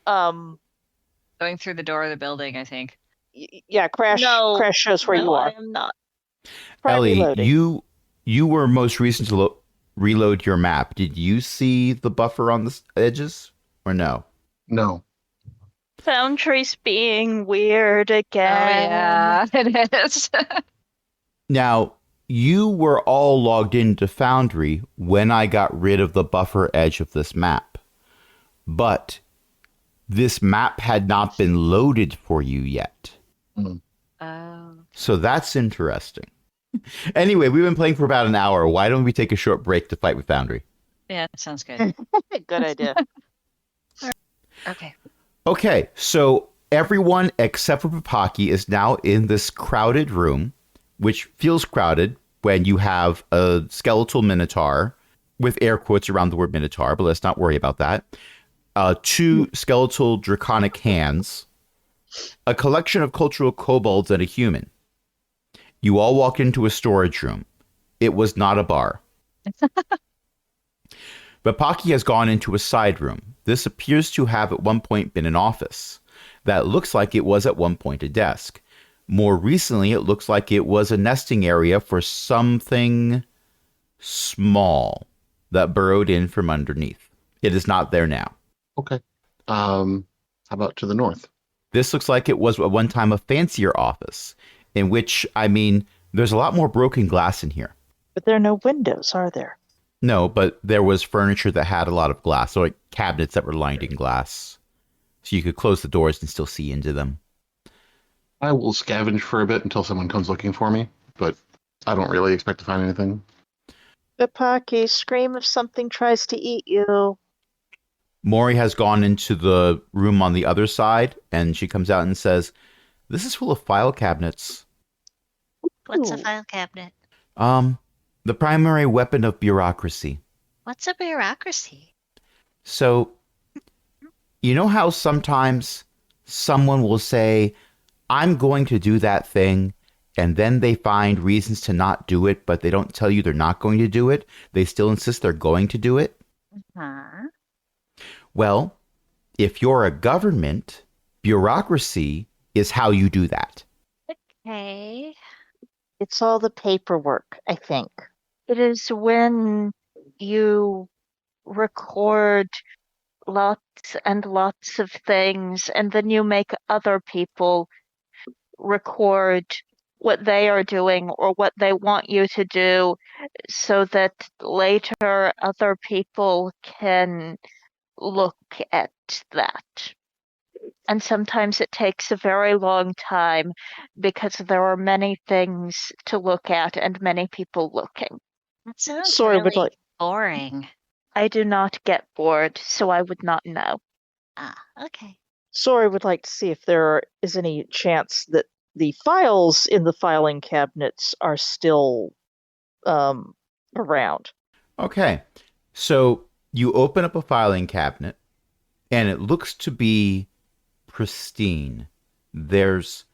Going through the door of the building, I think. yeah, Crash No. Crash shows where No, you I are. am not. Try Ellie, reloading. you were most recent to reload your map. Did you see the buffer on the edges or no? No. Foundry's being weird again. Oh yeah, it is. Now, you were all logged into Foundry when I got rid of the buffer edge of this map. But this map had not been loaded for you yet. Oh. So that's interesting. Anyway, we've been playing for about an hour. Why don't we take a short break to fight with Foundry? Yeah, that sounds good. Good idea. Okay. Okay, so everyone except for Papaki is now in this crowded room, which feels crowded when you have a skeletal minotaur with air quotes around the word minotaur, but let's not worry about that. Two skeletal draconic hands, a collection of cultural kobolds, and a human. You all walk into a storage room. It was not a bar. But Pocky has gone into a side room. This appears to have at one point been an office. That looks like it was at one point a desk. More recently, it looks like it was a nesting area for something small that burrowed in from underneath. It is not there now. Okay. How about to the north? This looks like it was at one time a fancier office, in which, I mean, there's a lot more broken glass in here. But there are no windows, are there? No, but there was furniture that had a lot of glass, so like cabinets that were lined in glass. So you could close the doors and still see into them. I will scavenge for a bit until someone comes looking for me, but I don't really expect to find anything. Bipaki, scream if something tries to eat you. Maury has gone into the room on the other side, and she comes out and says, "This is full of file cabinets. What's a Ooh. file cabinet? The primary weapon of bureaucracy. What's a bureaucracy? So, you know how sometimes someone will say, I'm going to do that thing, and then they find reasons to not do it, but they don't tell you they're not going to do it. They still insist they're going to do it. Huh? Well, if you're a government, bureaucracy is how you do that. Okay. It's all the paperwork, I think. It is when you record lots and lots of things, and then you make other people record what they are doing or what they want you to do, so that later other people can look at that. And sometimes it takes a very long time because there are many things to look at and many people looking. That sounds Sorry, would really like boring. I do not get bored, so I would not know. Ah, okay. Sori would like to see if there is any chance that the files in the filing cabinets are still around. Okay. So you open up a filing cabinet, and it looks to be pristine. There's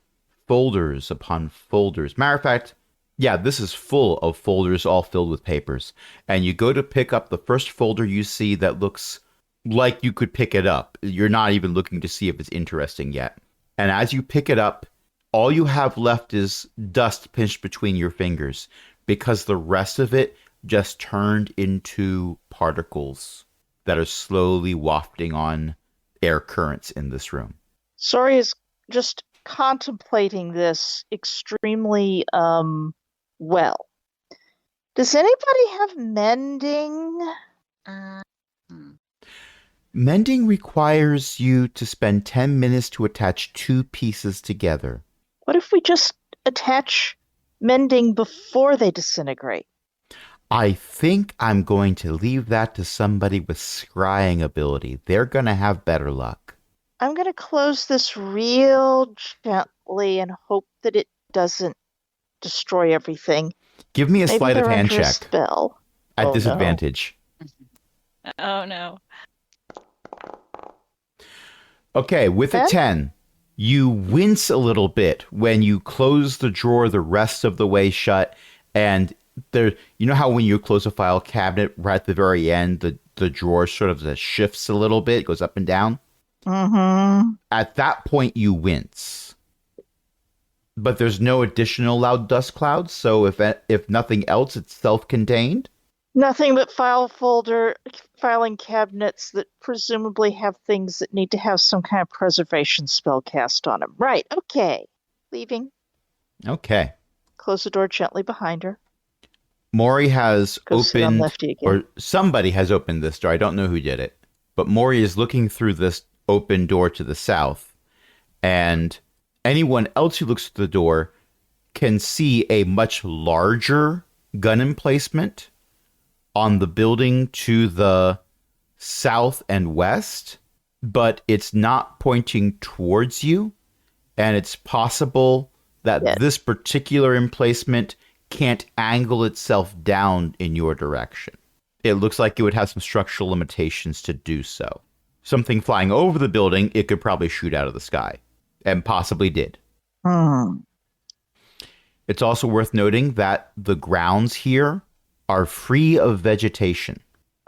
folders upon folders. Matter of fact, yeah, this is full of folders all filled with papers. And you go to pick up the first folder you see that looks like you could pick it up. You're not even looking to see if it's interesting yet. And as you pick it up, all you have left is dust pinched between your fingers because the rest of it just turned into particles that are slowly wafting on air currents in this room. Sori is just contemplating this extremely well. Does anybody have mending? Hmm. Mending requires you to spend 10 minutes to attach two pieces together. What if we just attach mending before they disintegrate? I think I'm going to leave that to somebody with scrying ability. They're going to have better luck. I'm going to close this real gently and hope that it doesn't destroy everything. Give me a Maybe sleight of they're hand under a check spell. at Oh, no. disadvantage. Oh no. Okay, with a 10? 10, you wince a little bit when you close the drawer the rest of the way shut, and there, you know how when you close a file cabinet right at the very end, the drawer sort of shifts a little bit, it goes up and down? Mm-hmm. At that point, you wince. But there's no additional loud dust clouds, so if nothing else, it's self-contained. Nothing but filing cabinets that presumably have things that need to have some kind of preservation spell cast on them. Right, okay. Leaving. Okay. Close the door gently behind her. Maury has Go sit on opened, Lefty again. or somebody has opened this door. I don't know who did it. But Maury is looking through this open door to the south, and anyone else who looks at the door can see a much larger gun emplacement on the building to the south and west, but it's not pointing towards you, and it's possible that Yeah. this particular emplacement can't angle itself down in your direction. It looks like it would have some structural limitations to do so. Something flying over the building, it could probably shoot out of the sky, and possibly did. It's also worth noting that the grounds here are free of vegetation.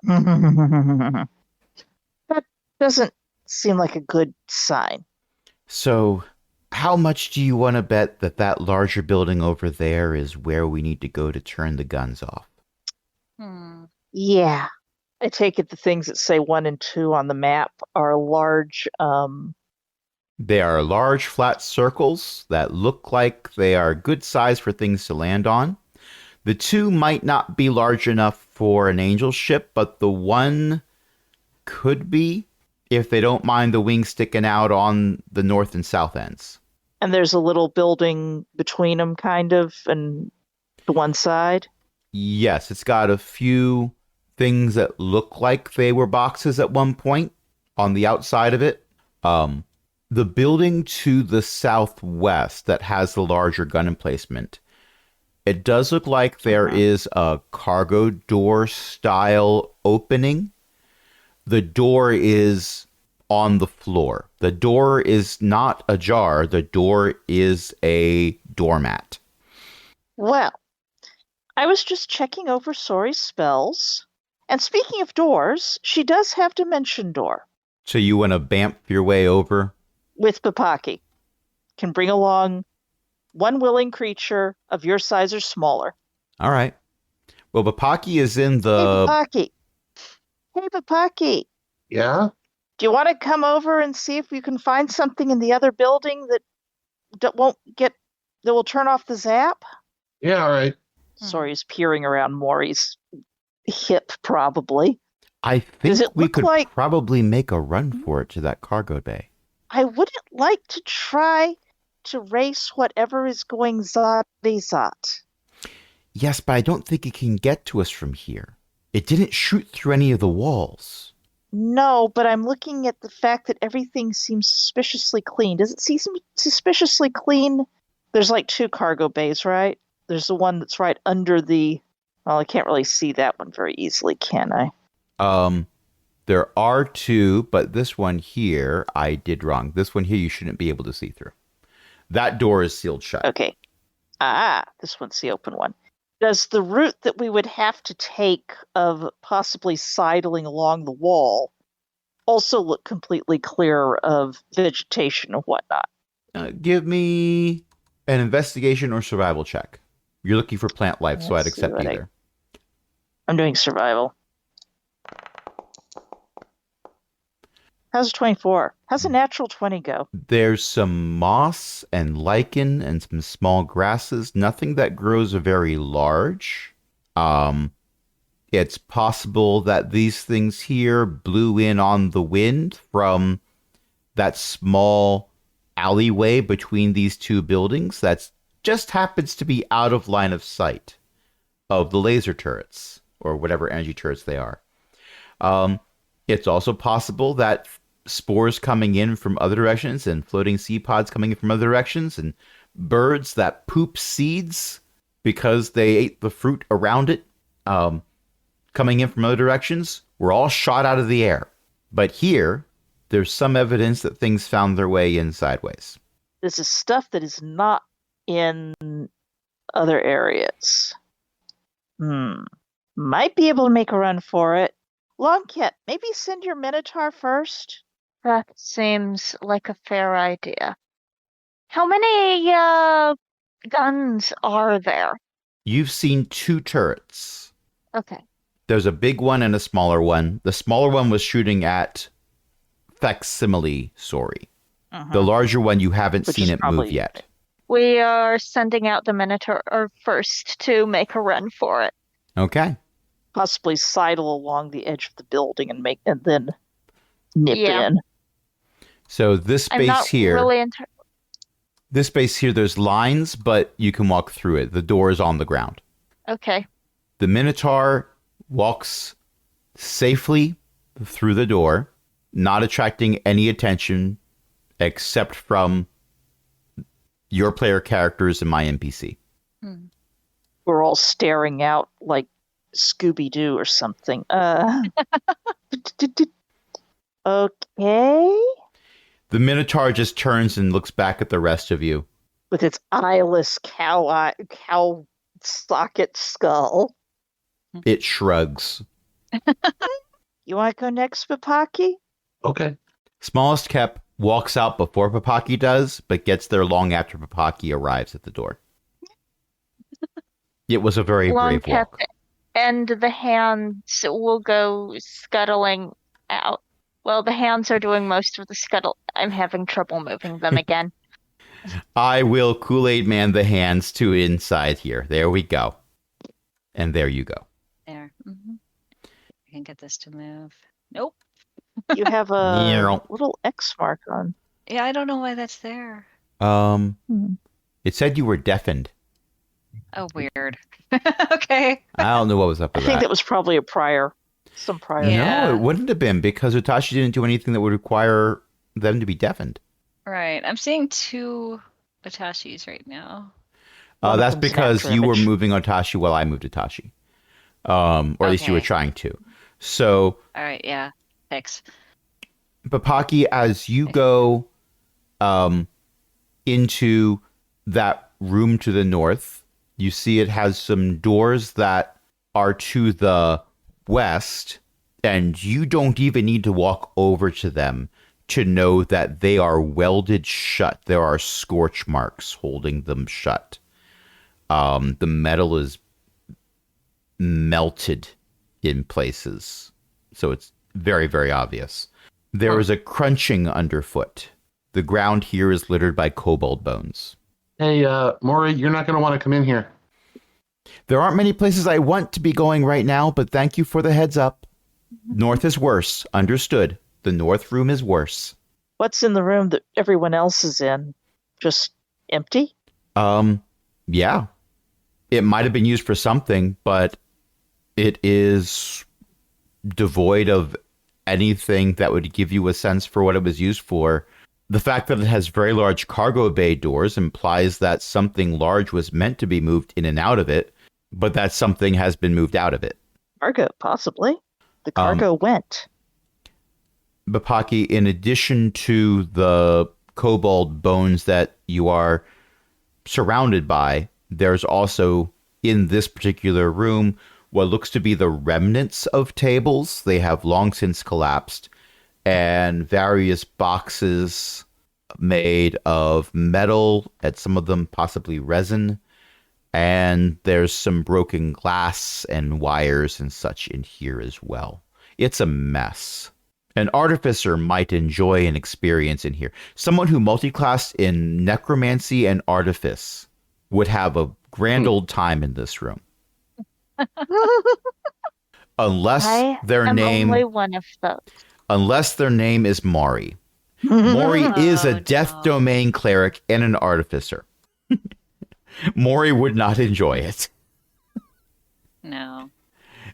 That doesn't seem like a good sign. So, how much do you want to bet that that larger building over there is where we need to go to turn the guns off? Yeah. I take it the things that say 1 and 2 on the map are large, They are large flat circles that look like they are good size for things to land on. The 2 might not be large enough for an angel ship, but the 1 could be if they don't mind the wings sticking out on the north and south ends. and there's a little building between them, kind of, and to one side. Yes, it's got a few things that look like they were boxes at one point, on the outside of it. The building to the southwest that has the larger gun emplacement, it does look like there is a cargo door style opening. The door is on the floor. The door is not ajar. The door is a doormat. Well, I was just checking over Sori's spells. And speaking of doors, she does have Dimension Door So you want to bamf your way over? with Papaki. Can bring along one willing creature of your size or smaller. All right. Well, Bapaki is in Hey, the... Papaki. Hey, Papaki. Yeah? Do you want to come over and see if you can find something in the other building that will turn off the zap? Yeah, all right. Sori's peering around Maury's hip, probably. I think Does it we look could like- probably make a run for it to that cargo bay. I wouldn't like to try to race whatever is going zot. Yes, but I don't think it can get to us from here. It didn't shoot through any of the walls. No, but I'm looking at the fact that everything seems suspiciously clean. Does it seem suspiciously clean? There's like 2 cargo bays, right? There's the one that's right under the... Well, I can't really see that one very easily, can I? There are 2, but this one here, I did wrong. This one here, you shouldn't be able to see through. That door is sealed shut. Okay. This one's the open one. Does the route that we would have to take of possibly sidling along the wall also look completely clear of vegetation and whatnot? Give me an investigation or survival check. You're looking for plant life, so I'd Let's see accept what either. I'm doing survival. How's a 24? How's a natural 20 go? There's some moss and lichen and some small grasses. Nothing that grows very large. It's possible that these things here blew in on the wind from that small alleyway between these 2 buildings that just happens to be out of line of sight of the laser turrets or whatever energy turrets they are. It's also possible that spores coming in from other directions and floating seed pods coming in from other directions and birds that poop seeds because they ate the fruit around it coming in from other directions were all shot out of the air. But here, there's some evidence that things found their way in sideways. This is stuff that is not in other areas. Might be able to make a run for it. Longkit, maybe send your Minotaur first? That seems like a fair idea. How many guns are there? You've seen 2 turrets. Okay. There's a big one and a smaller one. The smaller one was shooting at facsimile Sori. The larger one, you haven't Which seen is it probably- move yet. We are sending out the Minotaur first to make a run for it. Okay. Possibly sidle along the edge of the building and then nip Yeah. in. So this I'm space not here, really this space here, there's lines, but you can walk through it. The door is on the ground. Okay. The Minotaur walks safely through the door, not attracting any attention except from your player characters and my NPC. We're all staring out like Scooby-Doo or something. Okay. The Minotaur just turns and looks back at the rest of you. With its eyeless cow socket skull. It shrugs. You want to go next, Papaki? Okay. Smallest Kep walks out before Papaki does, but gets there long after Papaki arrives at the door. It was a very brave Longcap walk. and the hands will go scuttling out. Well, the hands are doing most of the scuttle. I'm having trouble moving them again. I will Kool-Aid Man the hands to inside here. There we go. And there you go. There. I can get this to move. Nope. You have a Yeah. little X mark on. Yeah, I don't know why that's there. It said you were deafened. Oh, weird. Okay. I don't know what was up I with think that. that was probably a prior. some prior. Yeah. No, it wouldn't have been because Utashi didn't do anything that would require them to be deafened. Right. I'm seeing 2 Atashis right now. One of That's them's an because after you were image. moving Otashi while I moved Otashi. Or at least you were Okay. trying to. So, All right. Yeah. Thanks. Papaki, as you go into that room to the north, you see it has some doors that are to the west, and you don't even need to walk over to them to know that they are welded shut. There are scorch marks holding them shut. The metal is melted in places, so it's very, very obvious. There is a crunching underfoot. The ground here is littered by kobold bones. Hey, Maury, you're not going to want to come in here. There aren't many places I want to be going right now, but thank you for the heads up. North is worse. Understood. The north room is worse. What's in the room that everyone else is in? Just empty? Yeah. It might have been used for something, but it is devoid of anything that would give you a sense for what it was used for. The fact that it has very large cargo bay doors implies that something large was meant to be moved in and out of it, but that something has been moved out of it. Cargo, possibly. The cargo went. Bapaki, in addition to the kobold bones that you are surrounded by, there's also in this particular room what looks to be the remnants of tables. They have long since collapsed, and various boxes made of metal, and some of them possibly resin. And there's some broken glass and wires and such in here as well. It's a mess. An artificer might enjoy an experience in here. Someone who multiclassed in necromancy and artifice would have a grand old time in this room. Unless I their am name only one of those. unless their name is Maury. Maury is a Oh, death no. domain cleric and an artificer. Maury would not enjoy it. No.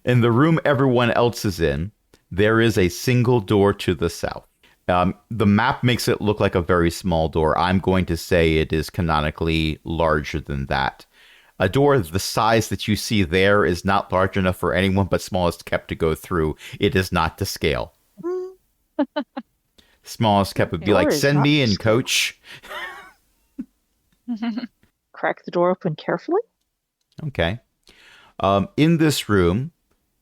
In the room everyone else is in, there is a single door to the south. The map makes it look like a very small door. I'm going to say it is canonically larger than that. A door the size that you see there is not large enough for anyone but Smallest Kept to go through. It is not to scale. Smallest Kept would be Door like, is send not me to in, scale." coach. Crack the door open carefully. Okay. In this room,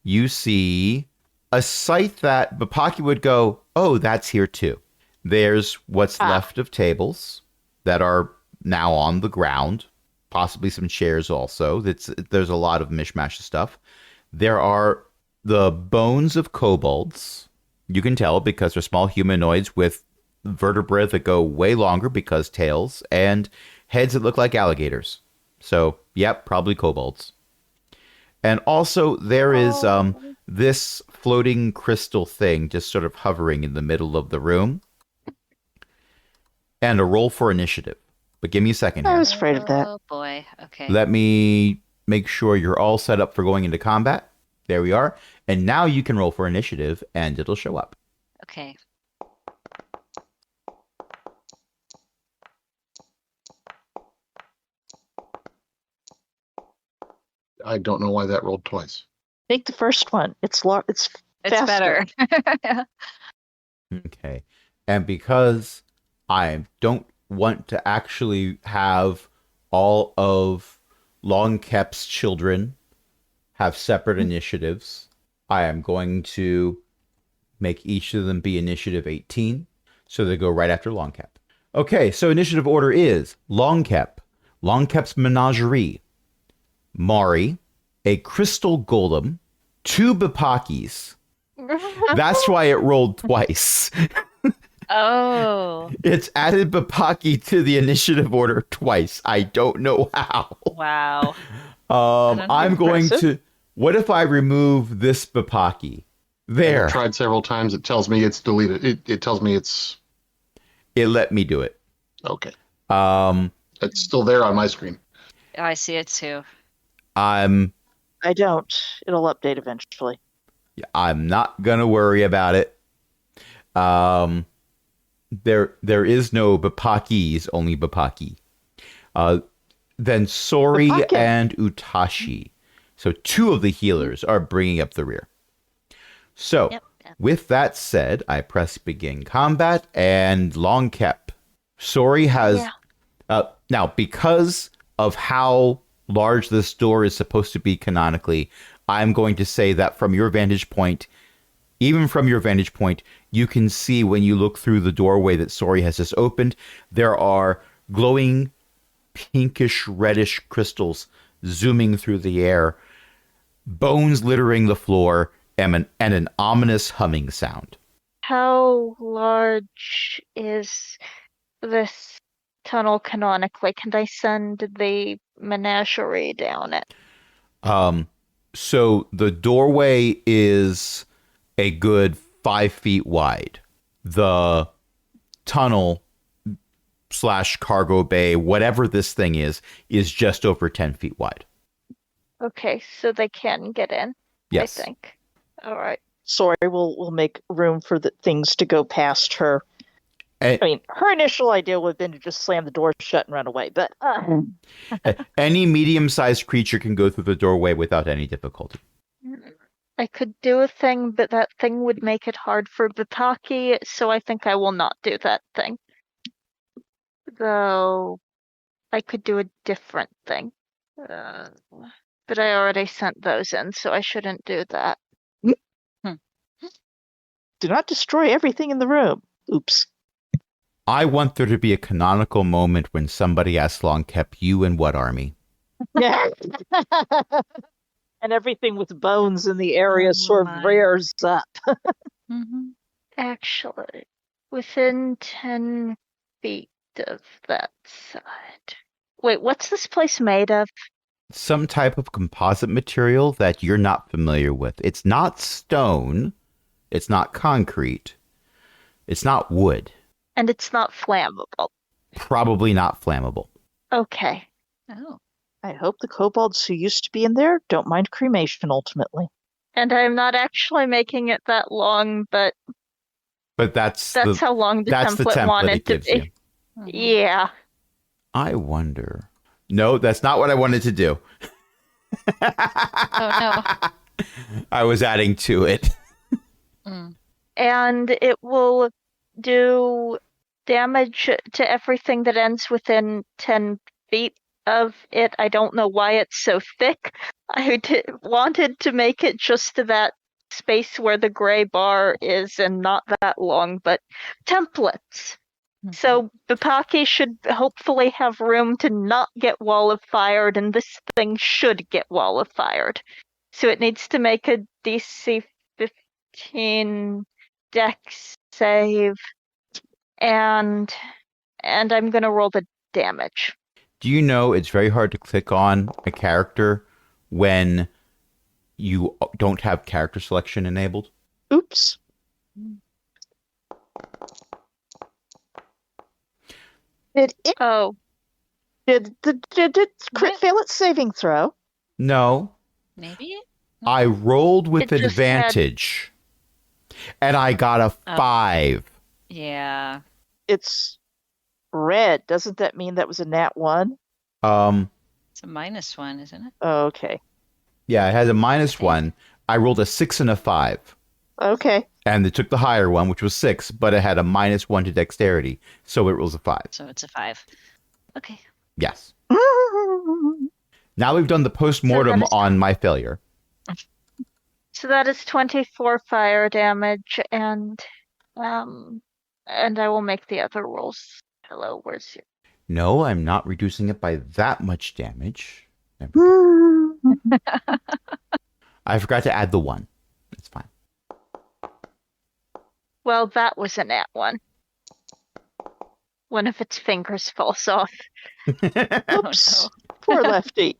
you see a site that Bapaki would go, oh, that's here too. There's what's left of tables that are now on the ground, possibly some chairs also. There's a lot of mishmash of stuff. There are the bones of kobolds. You can tell because they're small humanoids with vertebrae that go way longer because tails, and heads that look like alligators. So, yep, probably kobolds. And also there is this floating crystal thing just sort of hovering in the middle of the room. And a roll for initiative. But give me a second I here. was afraid of that. Oh boy. Okay. Let me make sure you're all set up for going into combat. There we are. And now you can roll for initiative and it'll show up. Okay. I don't know why that rolled twice. Take the first one. It's It's faster. better. Okay. And because I don't want to actually have all of Longkep's children have separate initiatives, I am going to make each of them be initiative 18. So they go right after Longkep. Okay, so initiative order is Longkep, Longkep's Menagerie, Mari, a crystal golem, 2 Bapakis. That's why it rolled twice. Oh. It's added Bapaki to the initiative order twice. I don't know how. Wow. I'm going Impressive. to. What if I remove this Bapaki? There. I've tried several times. It tells me it's deleted. It tells me it's It let me do it. okay. Um, It's still there on my screen. I see it too. I'm I don't. It'll update eventually. I'm not gonna worry about it. There is no Bapakis, only Bapaki. Then Sori Bapaki. and Utashi. So 2 of the healers are bringing up the rear. So, Yep. with that said, I press begin combat and Long Kep. Sori has now, because of how large this door is supposed to be canonically, I'm going to say that from your vantage point, even from your vantage point, you can see when you look through the doorway that Sori has just opened, there are glowing pinkish reddish crystals zooming through the air, bones littering the floor, and an ominous humming sound. How large is this tunnel canonically? Can I send the menagerie down it? So the doorway is a good 5 feet wide. The tunnel / cargo bay, whatever this thing is just over 10 feet wide. Okay, so they can get in, Yes. I think. All right. Sorry, we'll make room for the things to go past her. And I mean, her initial idea would have been to just slam the door shut and run away, but any medium-sized creature can go through the doorway without any difficulty. I could do a thing, but that thing would make it hard for Bataki, so I think I will not do that thing. Though, I could do a different thing. But I already sent those in, so I shouldn't do that. do not destroy everything in the room. Oops. I want there to be a canonical moment when somebody asks Long Kep, you in what army? And everything with bones in the area Oh sort of my. rears up. Mm-hmm. Actually, within 10 feet of that side. Wait, what's this place made of? Some type of composite material that you're not familiar with. It's not stone. It's not concrete. It's not wood. And it's not flammable. Probably not flammable. Okay. Oh. I hope the kobolds who used to be in there don't mind cremation ultimately. And I'm not actually making it that long, but But that's that's how long the that's the template template wanted it to gives be. you. Mhm. Yeah. I wonder. No, that's not what I wanted to do. Oh, I was adding to it. Mm. And it will do damage to everything that ends within 10 feet of it. I don't know why it's so thick. Wanted to make it just to that space where the gray bar is and not that long, but templates. So Bapaki should hopefully have room to not get wall of fired, and this thing should get wall of fired. So it needs to make a DC 15 Dex save, and I'm gonna roll the damage. Do you know it's very hard to click on a character when you don't have character selection enabled? Oops. Did Oh, did crit What? fail its saving throw? No. Maybe? I rolled with It just had- advantage. And I got a 5. Yeah. It's red. Doesn't that mean that was a nat 1? It's a -1, isn't it? Oh, okay. Yeah, it has a -1. I rolled a 6 and a 5. Okay. And it took the higher one, which was 6, but it had a -1 to dexterity. So it rolls a 5. So it's a 5. Okay. Yes. Now we've done the post-mortem So that is- on my failure. so that is 24 fire damage, and I will make the other rolls. Hello, where's your... No, I'm not reducing it by that much damage. Never mind. I forgot to add the 1. It's fine. Well, that was a nat 1. One of its fingers falls off. Oops. Poor Lefty.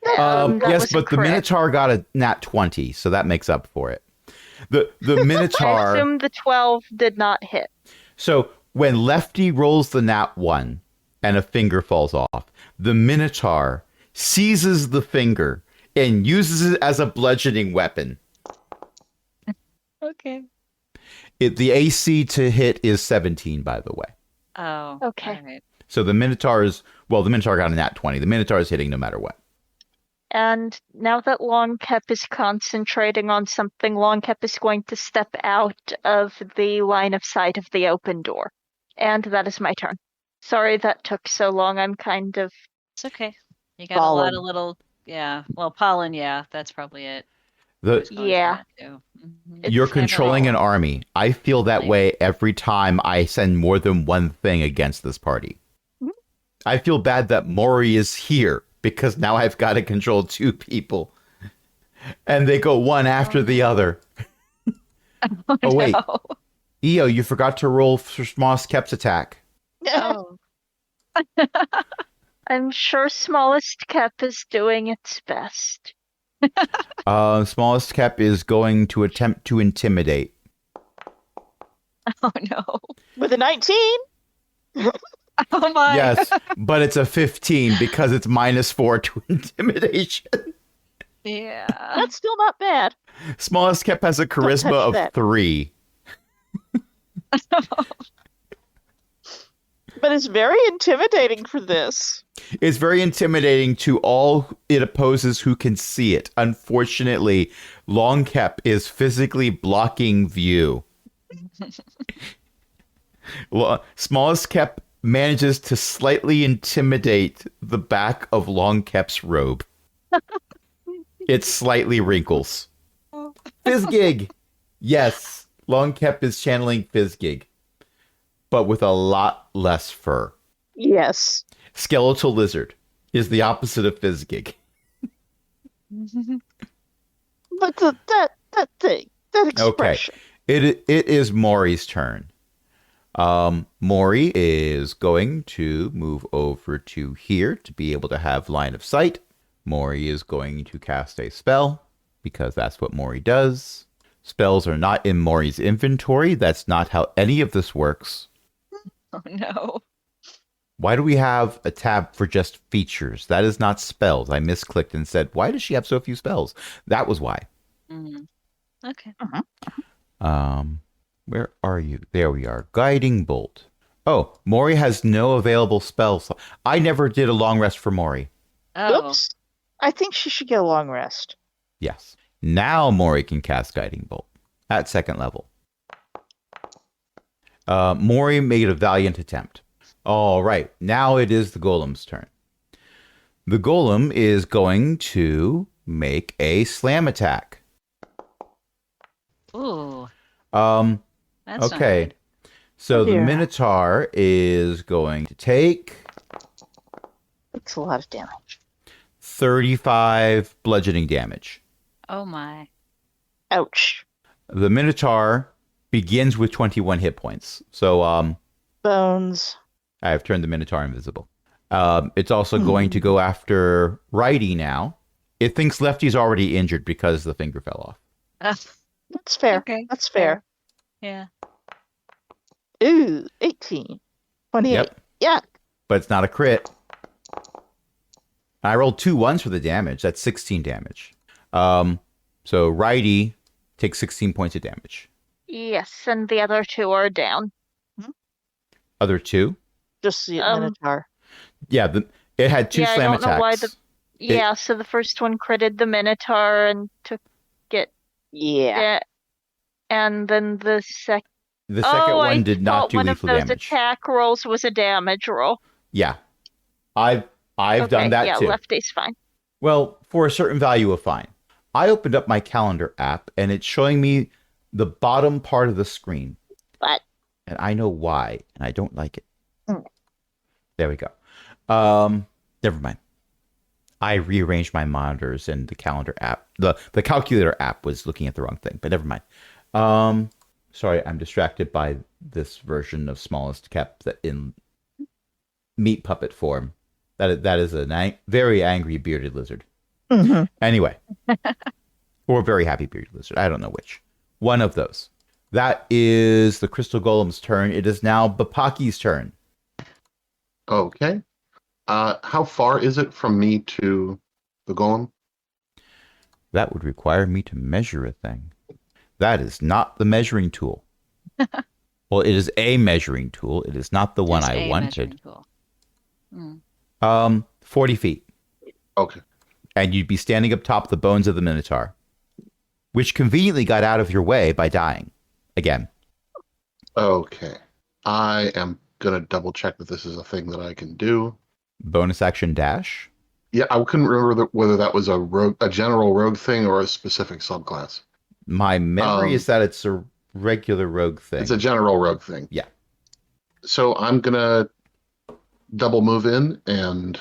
That Yes, was a but the crit. Minotaur got a nat 20, so that makes up for it. The I Minotaur. assume the 12 did not hit. So when Lefty rolls the nat 1 and a finger falls off, the Minotaur seizes the finger and uses it as a bludgeoning weapon. Okay. The AC to hit is 17, by the way. Oh. Okay. All right. So the Minotaur got a nat 20. The Minotaur is hitting no matter what. And now that Longcap is concentrating on something, Longcap is going to step out of the line of sight of the open door. And that is my turn. Sorry that took so long. I'm kind of... It's okay. You got a lot Pollen. of little, yeah. Well, pollen, yeah, that's probably it. The, It's going through Yeah. that too. Mhm. It's You're kind of controlling an all- army. I feel that Right. way every time I send more than one thing against this party. Mhm. I feel bad that Mori is here because now I've got to control 2 people. And they go one after the other. Oh, wait. No. Io, you forgot to roll for Smoss Kep's attack. Oh. I'm sure Smallest Cap is doing its best. Smallest Kep is going to attempt to intimidate. Oh no. With a 19? Oh my. Yes, but it's a 15 because it's -4 to intimidation. Yeah. That's still not bad. Smallest Kep has a charisma touch of that. 3. But it's very intimidating for this. It's very intimidating to all it opposes who can see it. Unfortunately, Longcap is physically blocking view. Smallest Kep manages to slightly intimidate the back of Longcap's robe. It slightly wrinkles. Fizzgig! Yes, Longcap is channeling Fizzgig, but with a lot less fur. Yes. Skeletal Lizard is the opposite of Fizzgig. But that thing, that expression. It is Maury's turn. Maury is going to move over to here to be able to have line of sight. Maury is going to cast a spell because that's what Maury does. Spells are not in Maury's inventory. That's not how any of this works. Oh no. Why do we have a tab for just features? That is not spells. I misclicked and said, why does she have so few spells? That was why. Mm. Okay. Where are you? There we are. Guiding Bolt. Oh, Maury has no available spells. I never did a long rest for Maury. Oh. Oops. I think she should get a long rest. Yes. Now Maury can cast Guiding Bolt at 2nd level. Maury made a valiant attempt. All right. Now it is the Golem's turn. The Golem is going to make a slam attack. Ooh. Um, That's not okay. good. So the Yeah. Minotaur is going to take That's a lot of damage. 35 bludgeoning damage. Oh my. Ouch. The Minotaur begins with 21 hit points. So Bones. I have turned the Minotaur invisible. It's also going to go after Righty now. It thinks Lefty's already injured because the finger fell off. That's fair. Okay, That's fair. Yeah. Ooh, 18. 28. Yep. Yeah. But it's not a crit. I rolled 2 ones for the damage. That's 16 damage. So Righty takes 16 points of damage. Yes, and the other 2 are down. Other 2? Just the Um, Minotaur. Yeah, it had 2 Yeah, I slam don't know attacks. why Yeah, so the first one critted the Minotaur and took it. Yeah. And then the second. The second one did not do one lethal of those damage. attack rolls was a damage roll. Yeah. I've Okay, done that yeah, too. Lefty's fine. Well, for a certain value of fine. I opened up my calendar app and it's showing me the bottom part of the screen. What? And I know why, and I don't like it. Mm. There we go. Never mind. I rearranged my monitors and the calendar app. The calculator app was looking at the wrong thing, but never mind. Sorry, I'm distracted by this version of Smallest Kep that in meat puppet form. That is a very angry bearded lizard. Mhm. Anyway. Or very happy bearded lizard. I don't know which. One of those. That is the Crystal Golem's turn. It is now Bapaki's turn. Okay. How far is it from me to the golem? That would require me to measure a thing. That is not the measuring tool. Well, it is a measuring tool. It is not the one There's I a wanted. measuring tool. Hmm. 40 feet. Okay. And you'd be standing up top of the bones of the Minotaur, which conveniently got out of your way by dying. Again. Okay. I am gonna double check that this is a thing that I can do. Bonus action dash. Yeah, I couldn't remember whether that was a general rogue thing or a specific subclass. My memory is that it's a regular rogue thing. It's a general rogue thing. Yeah. So I'm gonna double move in and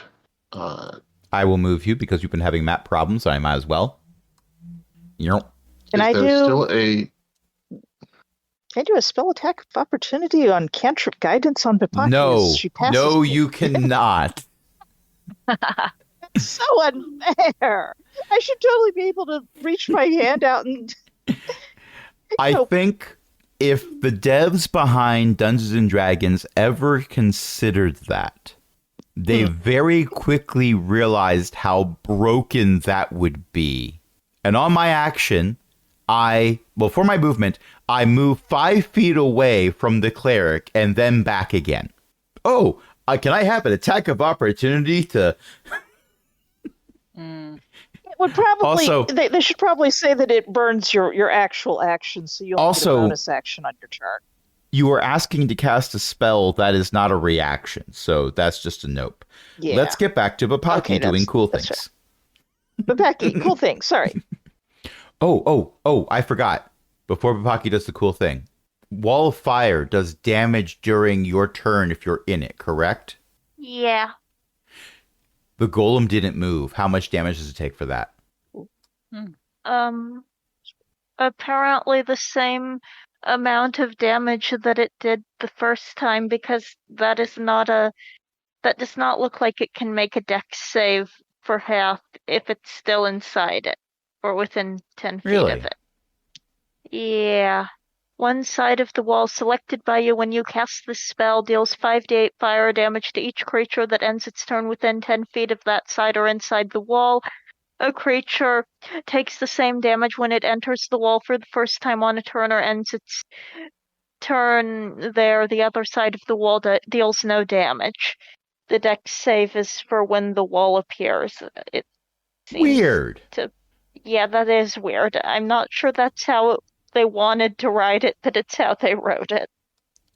I will move you because you've been having map problems, so I might as well. Yep. Can I there do? still a Can I do a spell attack of opportunity on cantrip guidance on Bapaki? No, as she passes no, me? you cannot. That's so unfair. I should totally be able to reach my hand out and. I No. think if the devs behind Dungeons and Dragons ever considered that, they very quickly realized how broken that would be. And on my action, for my movement, I move 5 feet away from the cleric and then back again. Oh, can I have an attack of opportunity to... It would probably. Also- They should probably say that it burns your actual action, so you only get Also- a bonus action on your turn. You are asking to cast a spell that is not a reaction, so that's just a nope. Yeah. Let's get back to Bapaki Okay, doing cool that's things. Bapaki, cool thing. Sorry. Oh, I forgot. Before Bapaki does the cool thing. Wall of Fire does damage during your turn if you're in it, correct? Yeah. The golem didn't move. How much damage does it take for that? Apparently the same amount of damage that it did the first time, because that does not look like it can make a dex save for half if it's still inside it or within 10 feet Really? of it. Yeah. One side of the wall selected by you when you cast this spell deals 5d8 fire damage to each creature that ends its turn within 10 feet of that side or inside the wall. A creature takes the same damage when it enters the wall for the first time on a turn or ends its turn there. The other side of the wall deals no damage. The dex save is for when the wall appears. It seems Weird. Yeah, that is weird. I'm not sure that's how they wanted to write it, but it's how they wrote it.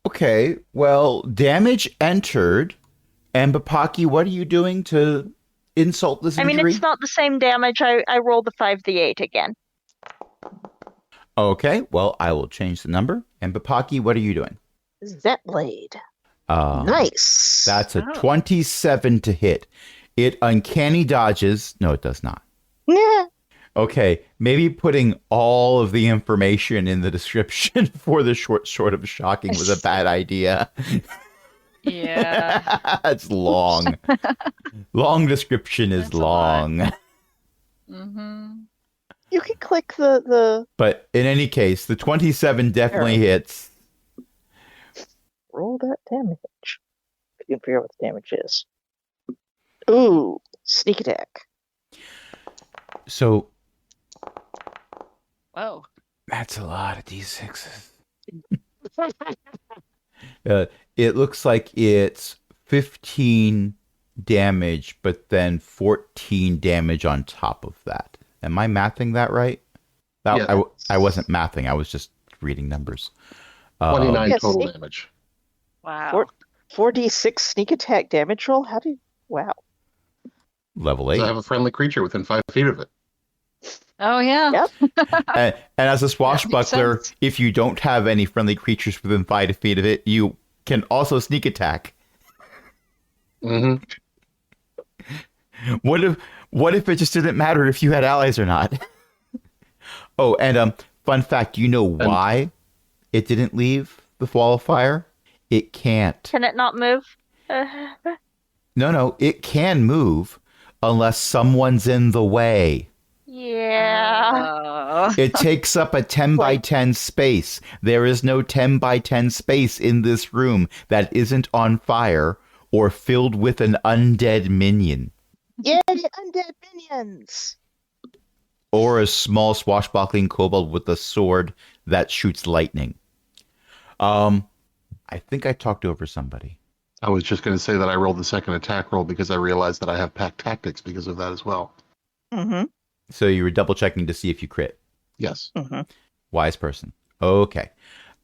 Okay, well, damage entered. And Bapaki, what are you doing to insult this I injury? mean, it's not the same damage. I rolled the 5d8 again. Okay, well, I will change the number. And Bapaki, what are you doing? Zet blade. Um, Nice. That's a Oh. 27 to hit. It uncanny dodges. No, it does not. Yeah. Okay, maybe putting all of the information in the description for the short of shocking was a bad idea. Yeah. It's long. Long description is That's a lot. long. Mm-hmm. You can click the But in any case, the 27 definitely hits. roll that damage. If you can figure out what the damage is. Ooh, sneak attack. So Whoa. that's a lot of d6s. It looks like it's 15 damage, but then 14 damage on top of that. Am I mathing that right? Yeah. I wasn't mathing. I was just reading numbers. 29 Yes, total it- damage. Wow. 4d6 sneak attack damage roll? How do you. Wow. Level So 8. I have a friendly creature within 5 feet of it. Oh yeah. Yep. And as a swashbuckler, sense. if you don't have any friendly creatures within 5 feet of it, you can also sneak attack. Mm-hmm. What if it just didn't matter if you had allies or not? Oh, and fun fact, you know why it didn't leave the wall of fire? It can't. Can it not move? No, it can move unless someone's in the way. Yeah. It takes up a 10 by 10 space. There is no 10 by 10 space in this room that isn't on fire or filled with an undead minion. Yay, undead minions! or a small swashbuckling kobold with a sword that shoots lightning. I think I talked over somebody. I was just going to say that I rolled the second attack roll because I realized that I have pack tactics because of that as well. Mm-hmm. So you were double checking to see if you crit. Yes. Mm-hmm. Wise person. Okay.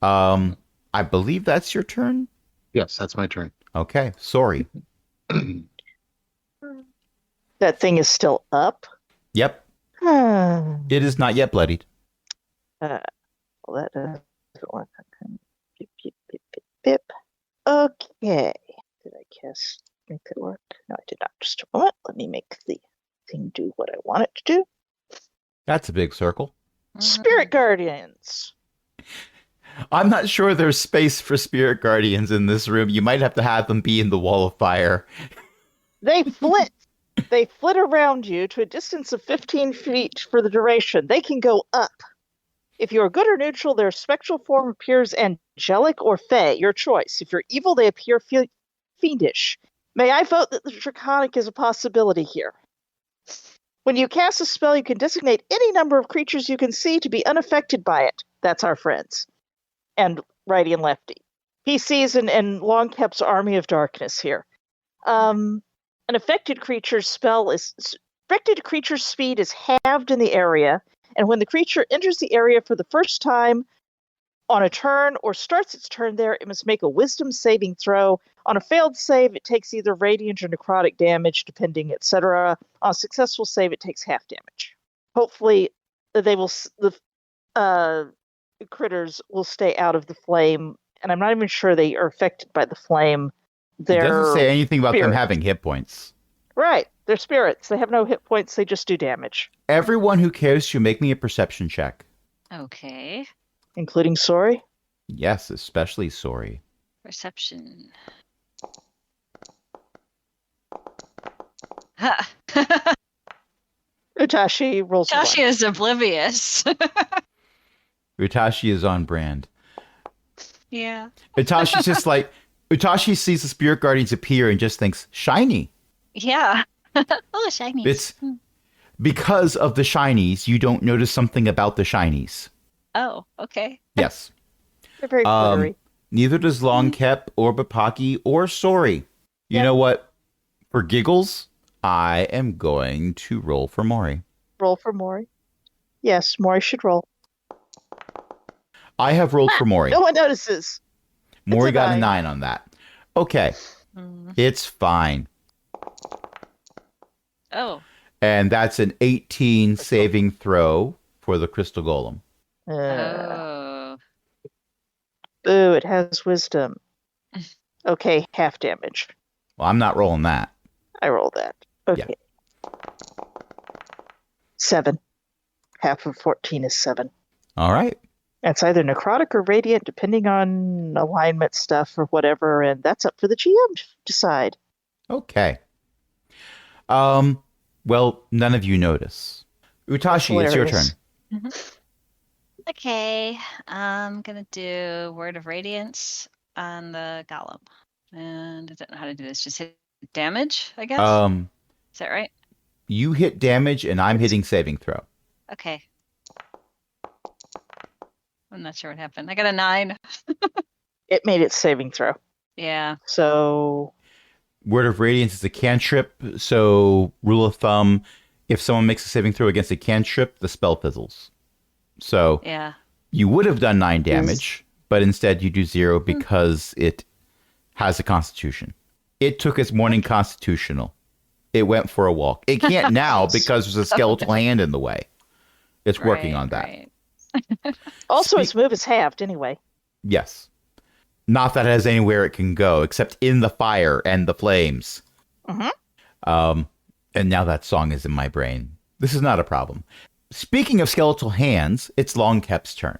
I believe that's your turn. Yes, that's my turn. Okay. Sorry. That thing is still up. Yep. well, It is not yet bloodied. that doesn't work. Pip, pip, pip, pip, pip. Okay. Did I make it work? No, I did not. Just a moment. Let me make the thing do what I want it to do. That's a big circle. Spirit Guardians. I'm not sure there's space for spirit guardians in this room. You might have to have them be in the wall of fire. They flit. They flit around you to a distance of 15 feet for the duration. They can go up. If you are good or neutral, their spectral form appears angelic or fey, your choice. If you're evil, they appear fiendish. May I vote that the draconic is a possibility here? When you cast a spell, you can designate any number of creatures you can see to be unaffected by it. That's our friends. And righty and lefty. PCs and Longkep's Army of Darkness here. An affected creature's speed is halved in the area, and when the creature enters the area for the first time on a turn or starts its turn there, it must make a wisdom saving throw. On a failed save, it takes either radiant or necrotic damage, depending, etc. On a successful save, it takes half damage. Hopefully, the critters will stay out of the flame, and I'm not even sure they are affected by the flame. It doesn't say anything about them spirits. having hit points. Right, they're spirits. They have no hit points. They just do damage, Everyone who cares to make me a perception check. Okay. including Sori. Yes, especially sorry. Perception. Ha! Utashi rolls a one. Tashi is oblivious. Utashi is on brand. Yeah. Utashi's just like, Utashi sees the spirit guardians appear and just thinks, shiny. Yeah. Oh, shiny. It's because of the shinies, you don't notice something about the shinies. Oh, okay. Yes. They're very glittery. Neither does Longkep or Bapaki or Sori. You Yep. know what? For giggles, I am going to roll for Mori. Roll for Mori. Yes, Mori should roll. I have rolled for Mori. No one notices. Mori a got a 9. 9 on that. Okay, Mm. it's fine. Oh. And that's an 18 saving throw for the Crystal Golem. Oh. Boo, it has wisdom. Okay, half damage. Well, I'm not rolling that. I roll that. Okay. 7. Half of 14 is 7. All right. It's either necrotic or radiant, depending on alignment stuff or whatever, and that's up for the GM to decide. Okay. Well, none of you notice. Utashi, it's your turn. Hilarious. Okay. I'm gonna do Word of Radiance on the Golem. And I don't know how to do this. Just hit damage, I guess? Is that right? You hit damage and I'm hitting saving throw. Okay. I'm not sure what happened. I got a 9. It made its saving throw. Yeah. So, Word of Radiance is a cantrip, so rule of thumb, if someone makes a saving throw against a cantrip, the spell fizzles. So Yeah. you would have done 9 damage, but instead you do 0 because it has a constitution. It took its morning constitutional. It went for a walk. It can't now because there's a skeletal hand in the way. It's working Right, on that. right. also its move is halved anyway. Yes. Not that it has anywhere it can go except in the fire and the flames. Mhm. And now that song is in my brain. This is not a problem. Speaking of skeletal hands, it's Longkep's turn.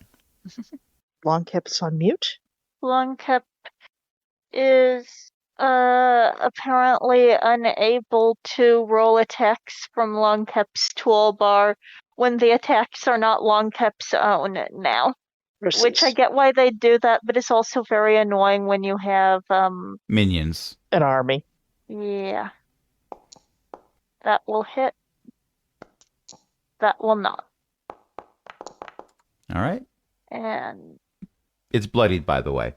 Longkep's on mute. Longcap is apparently unable to roll attacks from Longcap's toolbar when the attacks are not Longcap's own now. Which I get why they do that, but it's also very annoying when you have Minions. An army. yeah. That will hit. that will not. All right. And It's bloodied, by the way.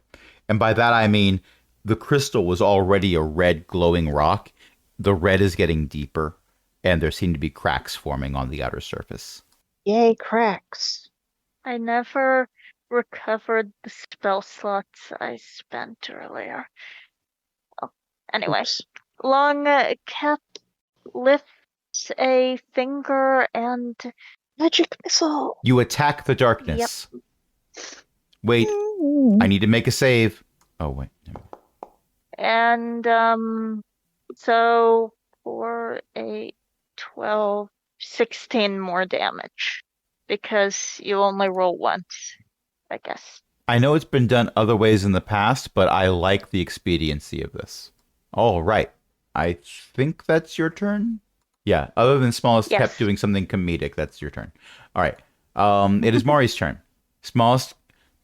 And by that, I mean the crystal was already a red glowing rock. The red is getting deeper, and there seem to be cracks forming on the outer surface. Yay, cracks. I never recovered the spell slots I spent earlier. Oh, anyway, Oops. Long Cap lifts a finger and Magic missile. You attack the darkness. Wait, I need to make a save. Oh, wait. Never mind. And so 4, 8, 12, 16 more damage. Because you only roll once, I guess. I know it's been done other ways in the past, but I like the expediency of this. All right. I think that's your turn? Yeah, other than Smallest Yes. kept doing something comedic, that's your turn. All right. It is Maury's turn. Smallest,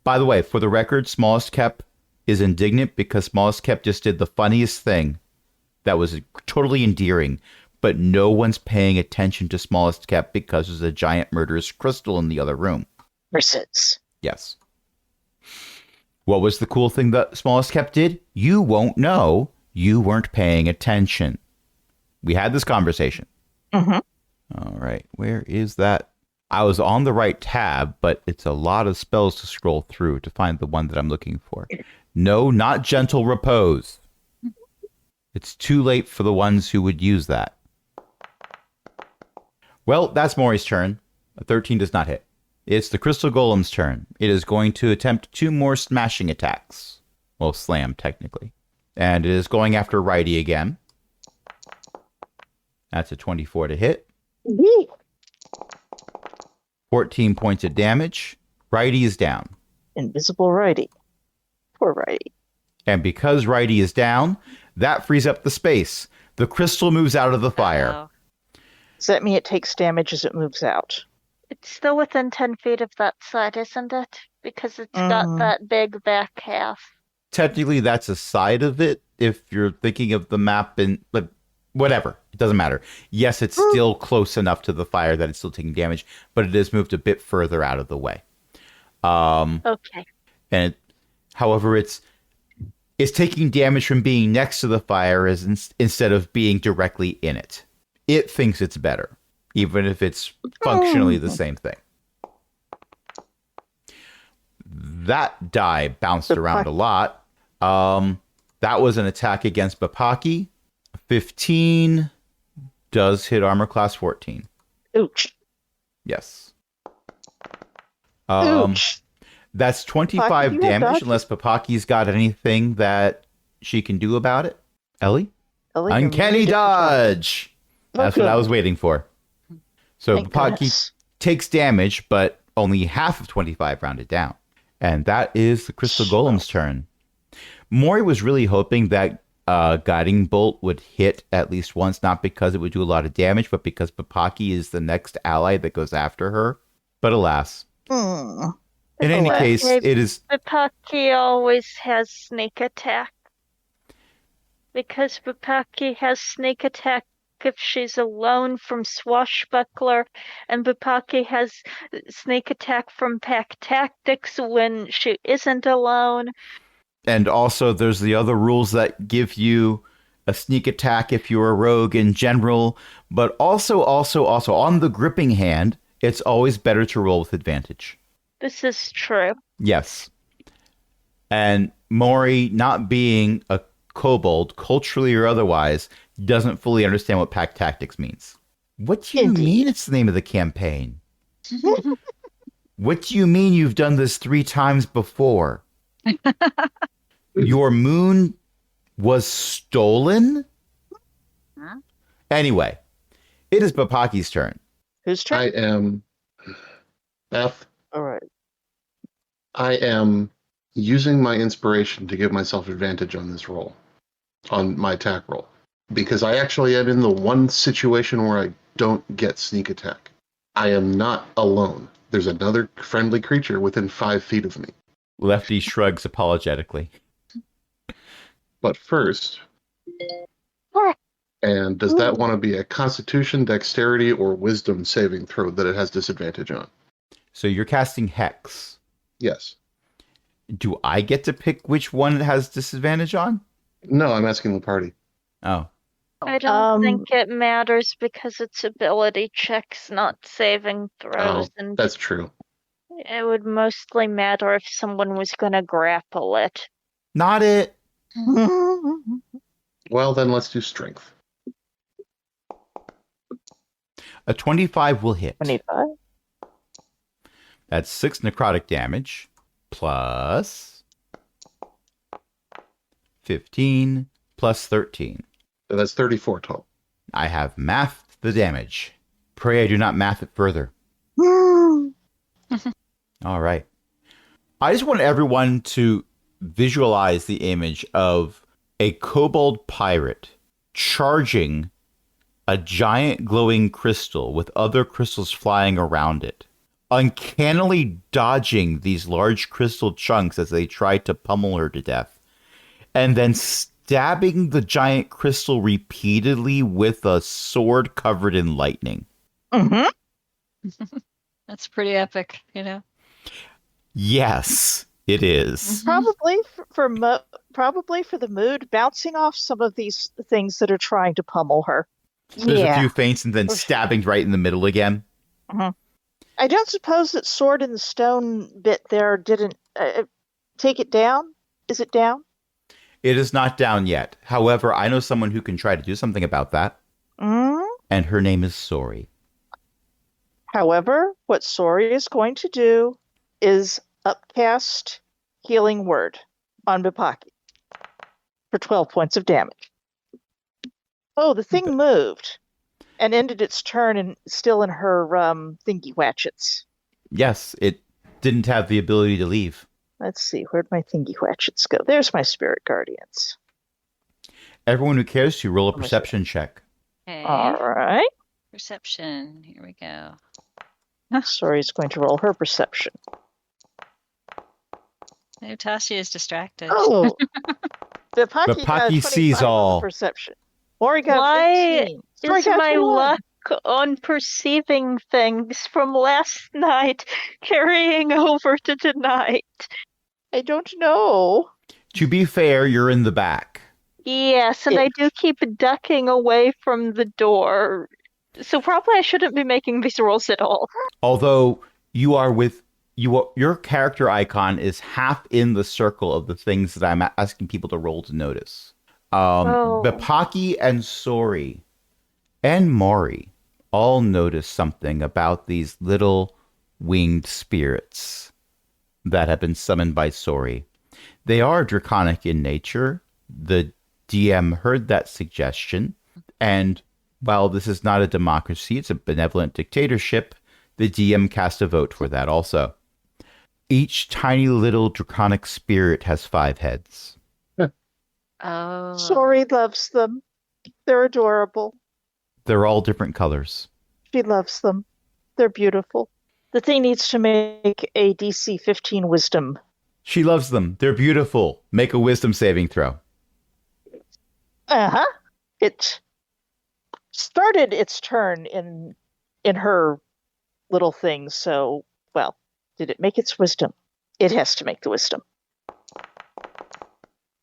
by the way, for the record, Smallest Kep is indignant because Smallest Kep just did the funniest thing that was totally endearing, but no one's paying attention to Smallest Kep because there's a giant murderous crystal in the other room. Versus. Yes. What was the cool thing that Smallest Kep did? You won't know. You weren't paying attention. We had this conversation. Mm-hmm. All right. Where is that? I was on the right tab, but it's a lot of spells to scroll through to find the one that I'm looking for. No, not Gentle Repose. It's too late for the ones who would use that. Well, that's Maury's turn. A 13 does not hit. It's the Crystal Golem's turn. It is going to attempt 2 more smashing attacks. Well, slam, technically. And it is going after Righty again. That's a 24 to hit. 14 points of damage. Righty is down. Invisible righty. Poor righty. And because Righty is down, that frees up the space. The crystal moves out of the fire. Oh. Does that mean it takes damage as it moves out? It's still within 10 feet of that side, isn't it? Because it's got that big back half. Technically, that's a side of it if you're thinking of the map, but whatever. It doesn't matter. Yes, it's still close enough to the fire that it's still taking damage, but it has moved a bit further out of the way. Okay. And however, it's taking damage from being next to the fire instead of being directly in it. It thinks it's better, even if it's functionally the same thing. That die bounced around a lot. That was an attack against Bapaki. 15 does hit armor class 14. Ouch. Yes. Ouch. That's 25 Papaki, you have damage dodge? unless Papaki's got anything that she can do about it. Ellie? Ellie, Uncanny you're dodge! That's what I was waiting for. So Thank Papaki goodness. takes damage, but only half of 25 rounded down. And that is the Crystal Golem's turn. Maury was really hoping that Guiding Bolt would hit at least once, not because it would do a lot of damage, but because Papaki is the next ally that goes after her. But alas. In any case, it is... Bupaki always has sneak attack. Because Bupaki has sneak attack if she's alone from Swashbuckler, and Bupaki has sneak attack from Pack Tactics when she isn't alone. And also, there's the other rules that give you a sneak attack if you're a rogue in general. But also, on the gripping hand, it's always better to roll with advantage. This is true. Yes. And Maury, not being a kobold, culturally or otherwise, doesn't fully understand what Pack Tactics means. What do you Indeed. mean it's the name of the campaign? What do you mean you've done this 3 times before? Your moon was stolen? Huh? Anyway, it is Papaki's turn. Whose I turn? am Beth. All right. I am using my inspiration to give myself advantage on this roll, on my attack roll, because I actually am in the one situation where I don't get sneak attack. I am not alone. There's another friendly creature within 5 feet of me. Lefty shrugs apologetically. But first, And does that want to be a Constitution, Dexterity, or Wisdom saving throw that it has disadvantage on? So you're casting Hex. Yes. Do I get to pick which one it has disadvantage on? No, I'm asking the party. Oh. I don't think it matters because it's ability checks, not saving throws. And That's true. it would mostly matter if someone was going to grapple it. Not it. Well, then let's do Strength. A 25 will hit. 25. That's 6 necrotic damage plus 15 plus 13. So that's 34 total. I have mathed the damage. Pray I do not math it further. All right. I just want everyone to visualize the image of a kobold pirate charging a giant glowing crystal with other crystals flying around it, uncannily dodging these large crystal chunks as they try to pummel her to death, and then stabbing the giant crystal repeatedly with a sword covered in lightning. Mm-hmm. That's pretty epic, you know? Yes, it is. Probably probably for the mood, bouncing off some of these things that are trying to pummel her. There's a few feints and then stabbing right in the middle again. I don't suppose that sword in the stone bit there didn't take it down? Is it down? It is not down yet. However, I know someone who can try to do something about that. And her name is Sori. However, what Sori is going to do is upcast Healing Word on Bipaki for 12 points of damage. Oh, the thing moved and ended its turn and still in her thingy watchets. Yes, it didn't have the ability to leave. Let's see, where'd my thingy watchets go? There's my spirit guardians. Everyone who cares to roll a perception check. Okay. All right. Perception. Here we go. Sori's going to roll her perception. No, Tashi is distracted. Oh, Bipaki Bipaki sees all. Perception. Mori got Why 15. Sori is got my 21. luck on perceiving things from last night carrying over to tonight? I don't know. To be fair, you're in the back. Yes, and I do keep ducking away from the door. So probably I shouldn't be making these rolls at all. Although you are with your character icon is half in the circle of the things that I'm asking people to roll to notice. Bipaki and Sori and Mori all notice something about these little winged spirits that have been summoned by Sori. They are draconic in nature. The DM heard that suggestion, and while this is not a democracy, it's a benevolent dictatorship, the DM cast a vote for that also. Each tiny little draconic spirit has 5 heads. Oh. Sori loves them. They're adorable. They're all different colors. She loves them. They're beautiful. The thing needs to make a DC 15 wisdom. She loves them. They're beautiful. Make a wisdom saving throw. Uh-huh. It started its turn in her little thing, so, well, did it make its wisdom? It has to make the wisdom.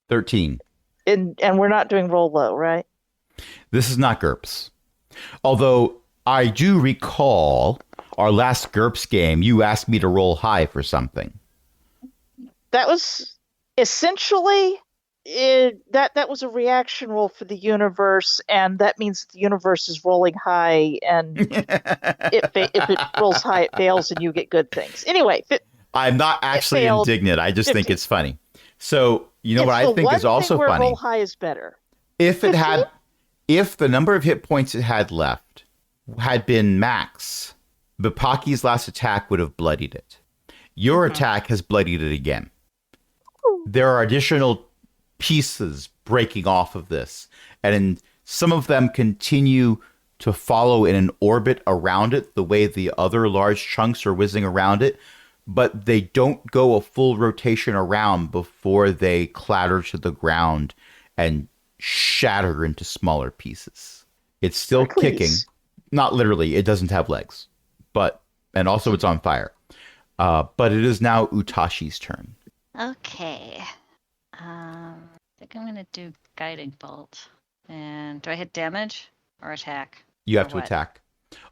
13. And we're not doing roll low, right? This is not GURPS. Although I do recall our last GURPS game, you asked me to roll high for something. That was essentially that was a reaction roll for the universe, and that means the universe is rolling high, and if it rolls high, it fails, and you get good things. Anyway, I'm not actually indignant. I just 15. think it's funny. So you know what I think is also where funny. Roll high is better. If the number of hit points it had left had been max, Bipaki's last attack would have bloodied it. Your attack has bloodied it again. There are additional pieces breaking off of this, and some of them continue to follow in an orbit around it the way the other large chunks are whizzing around it, but they don't go a full rotation around before they clatter to the ground and shatter into smaller pieces. It's still Hercules. kicking. Not literally, it doesn't have legs. And also it's on fire. But it is now Utashi's turn. Okay. I think I'm gonna do guiding bolt. And do I hit damage or attack? You have Or to what? attack.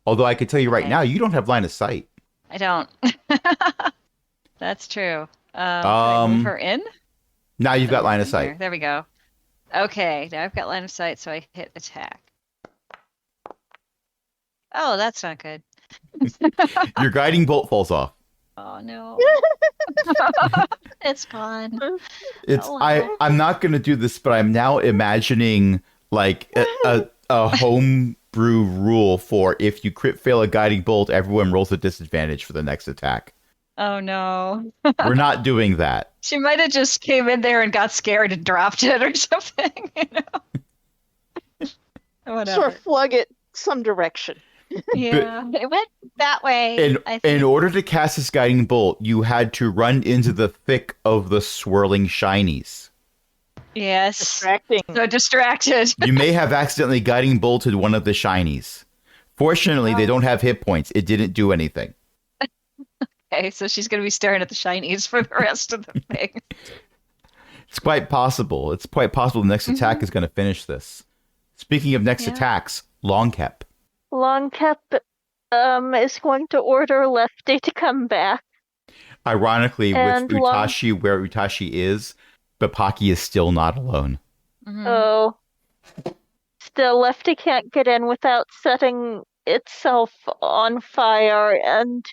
Although I could tell you right Okay. now, you don't have line of sight. I don't. That's true. Can I move her in? Now you've got Move line her of in sight. here. There we go. Okay, now I've got line of sight, so I hit attack. Oh, that's not good. Your guiding bolt falls off. Oh no. It's fun. It's Oh, I'm not gonna do this, but I'm now imagining like a homebrew rule for if you crit fail a guiding bolt, everyone rolls a disadvantage for the next attack. Oh no. We're not doing that. She might have just came in there and got scared and dropped it or something, you know. Whatever. Sort of flung it some direction. Yeah, it went that way. I In think. order to cast this guiding bolt, you had to run into the thick of the swirling shinies. Yes. Distracting. So distracted. You may have accidentally guiding bolted one of the shinies. Fortunately, they don't have hit points. It didn't do anything. Okay, so she's gonna be staring at the shinies for the rest of the thing. It's quite possible. It's quite possible the next attack is going to finish this. Speaking of next Yeah. attacks, Longcap. Longcap is going to order Lefty to come back. Ironically, And with Utashi where Utashi is, Bapaki is still not alone. Mhm. Oh. Still, Lefty can't get in without setting itself on fire, and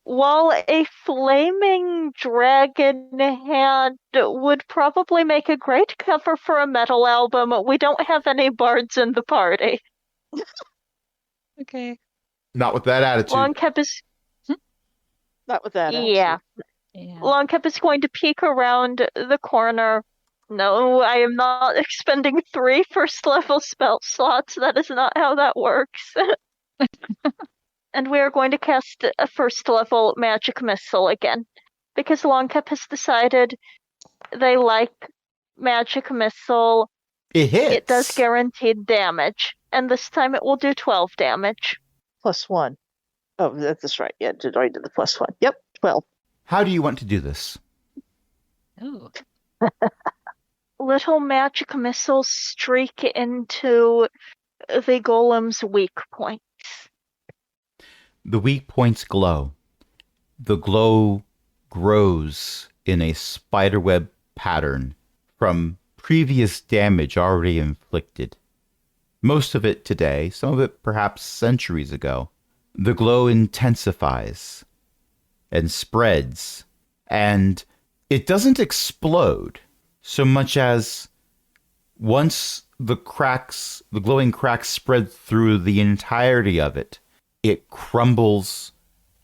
while a flaming dragon hand would probably make a great cover for a metal album, we don't have any bards in the party. Okay. Not with that attitude. Longcap is Not with that. yeah. Yeah. Longcap is going to peek around the corner. No, I am not expending 3 first level spell slots. That is not how that works. And we are going to cast a first level magic missile again. Because Longcap has decided they like magic missile. It hits. It does guaranteed damage. And this time it will do 12 damage. +1. Oh, that's right. Yeah, did I do the +1? Yep, 12. How do you want to do this? Ooh. Little magic missiles streak into the golem's weak points. The weak points glow. The glow grows in a spiderweb pattern from previous damage already inflicted. Most of it today, some of it perhaps centuries ago. The glow intensifies and spreads, and it doesn't explode so much as once the glowing cracks spread through the entirety of it, it crumbles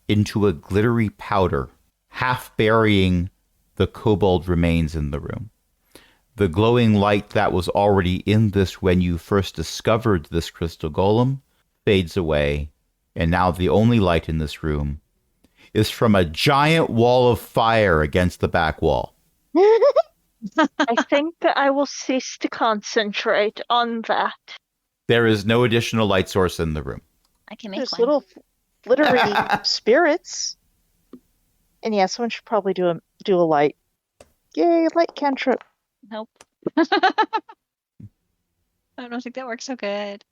into a glittery powder, half burying the kobold remains in the room. The glowing light that was already in this when you first discovered this crystal golem fades away, and now the only light in this room is from a giant wall of fire against the back wall. I think I will cease to concentrate on that. There is no additional light source in the room. I can make There's one. little glittery spirits. And yeah, someone should probably do a light. Yay, light cantrip. Nope. I don't think that works so good.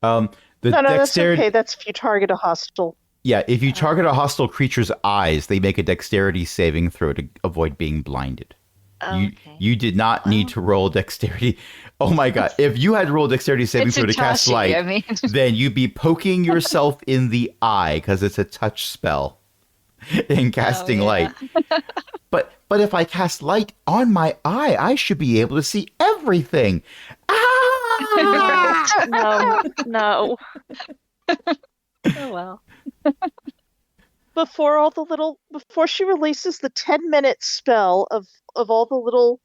The No, that's dexterity. okay. That's if you target a hostile. Yeah, if you target a hostile creature's eyes, they make a dexterity saving throw to avoid being blinded. Okay. You did not need to roll dexterity. Oh my god! If you had rolled dexterity saving It's throw to cast Itachi, light, I mean. then you'd be poking yourself in the eye because it's a touch spell in casting yeah. light. But if I cast light on my eye, I should be able to see everything. Ah! No. Oh well. Before she releases the 10-minute spell of all the little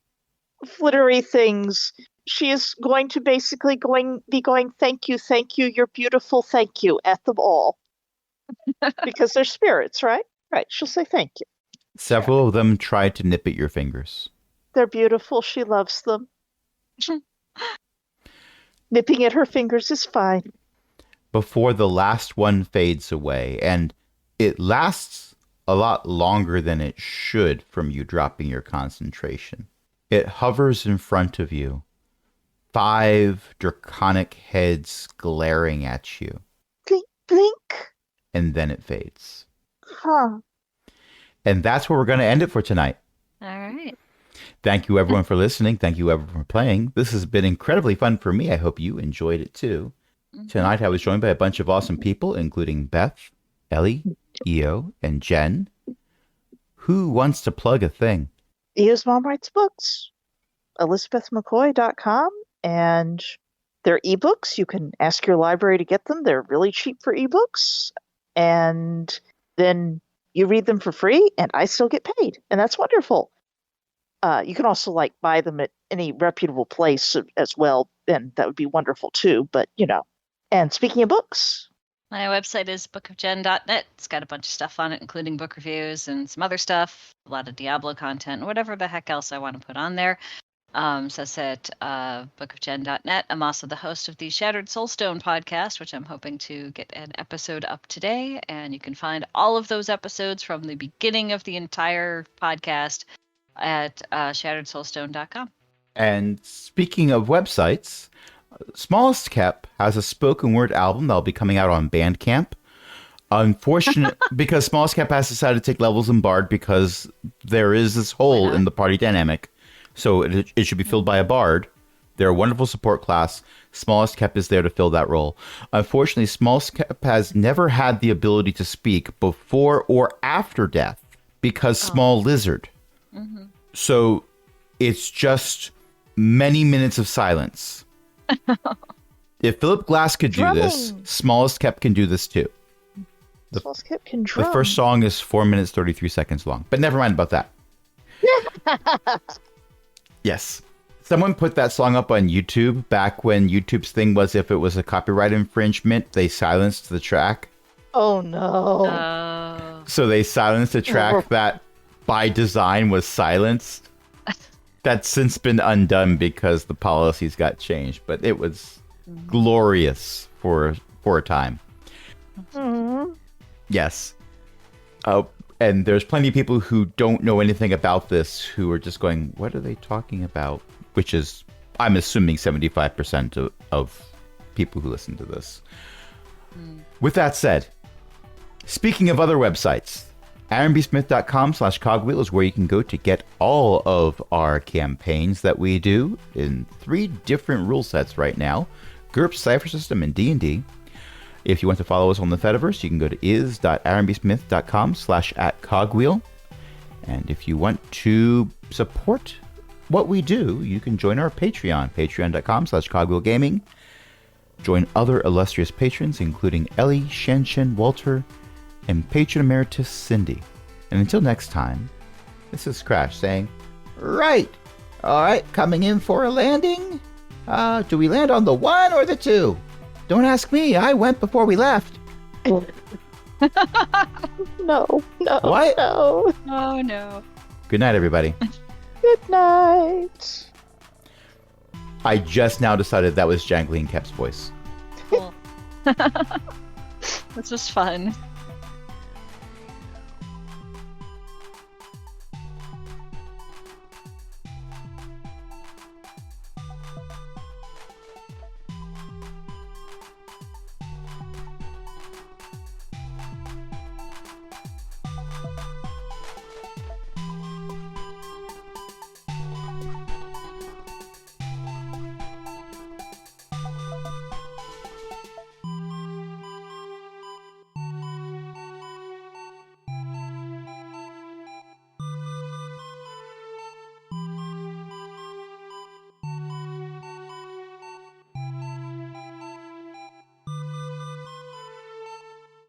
flittery things, she is going to basically be going, thank you, you're beautiful, thank you, at them all. Because they're spirits, right? Right, she'll say thank you. Several of them tried to nip at your fingers. They're beautiful, she loves them. Nipping at her fingers is fine. Before the last one fades away, and it lasts a lot longer than it should from you dropping your concentration. It hovers in front of you, 5 draconic heads glaring at you, Blink, blink. and then it fades. Huh. And that's where we're going to end it for tonight. All right. Thank you, everyone, for listening. Thank you, everyone, for playing. This has been incredibly fun for me. I hope you enjoyed it, too. Tonight, I was joined by a bunch of awesome people, including Beth, Ellie, Io, and Jen. Who wants to plug a thing? Io's mom writes books. ElizabethMcCoy.com. And they're ebooks. You can ask your library to get them. They're really cheap for ebooks. And then you read them for free, and I still get paid. And that's wonderful. You can also buy them at any reputable place as well, and that would be wonderful too. But And speaking of books, My website is bookofjen.net. It's got a bunch of stuff on it, including book reviews and some other stuff, a lot of Diablo content, whatever the heck else I want to put on there. So that's at bookofjen.net. I'm also the host of the Shattered Soulstone podcast, which I'm hoping to get an episode up today. And you can find all of those episodes from the beginning of the entire podcast at shatteredsoulstone.com. And speaking of websites, Smallest Kep has a spoken word album that'll be coming out on Bandcamp. Unfortunate, because Smallest Kep has decided to take levels in Bard because there is this hole in the party dynamic. So it should be filled by a Bard. They're a wonderful support class. Smallest Kep is there to fill that role. Unfortunately, Smallest Kep has never had the ability to speak before or after death because Small Lizard. Mm-hmm. So it's just many minutes of silence. If Philip Glass could do this, Smallest Kep can do this too. Smallest Kep can drum. The first song is 4 minutes, 33 seconds long. But never mind about that. Yes. Someone put that song up on YouTube back when YouTube's thing was if it was a copyright infringement, they silenced the track. Oh, no. So they silenced a track that by design was silenced. That's since been undone because the policies got changed, but it was glorious for a time. Mm-hmm. Yes. And there's plenty of people who don't know anything about this who are just going, what are they talking about? Which is, I'm assuming, 75% of people who listen to this. With that said, speaking of other websites, AaronBSmith.com/cogwheel is where you can go to get all of our campaigns that we do in 3 different rule sets right now. GURPS, Cypher System, and D&D. If you want to follow us on the Fediverse, you can go to is.aaronbsmith.com/@cogwheel. And if you want to support what we do, you can join our Patreon, patreon.com/cogwheelgaming. Join other illustrious patrons, including Ellie, Shenshin, Walter, and patron emeritus Cindy. And until next time, this is Crash saying, right, all right, coming in for a landing. Do we land on the 1 or the 2? Don't ask me, I went before we left. No. What? No. Oh, no. Good night, everybody. Good night. I just now decided that was Jangling Kep's voice. Cool. This was fun.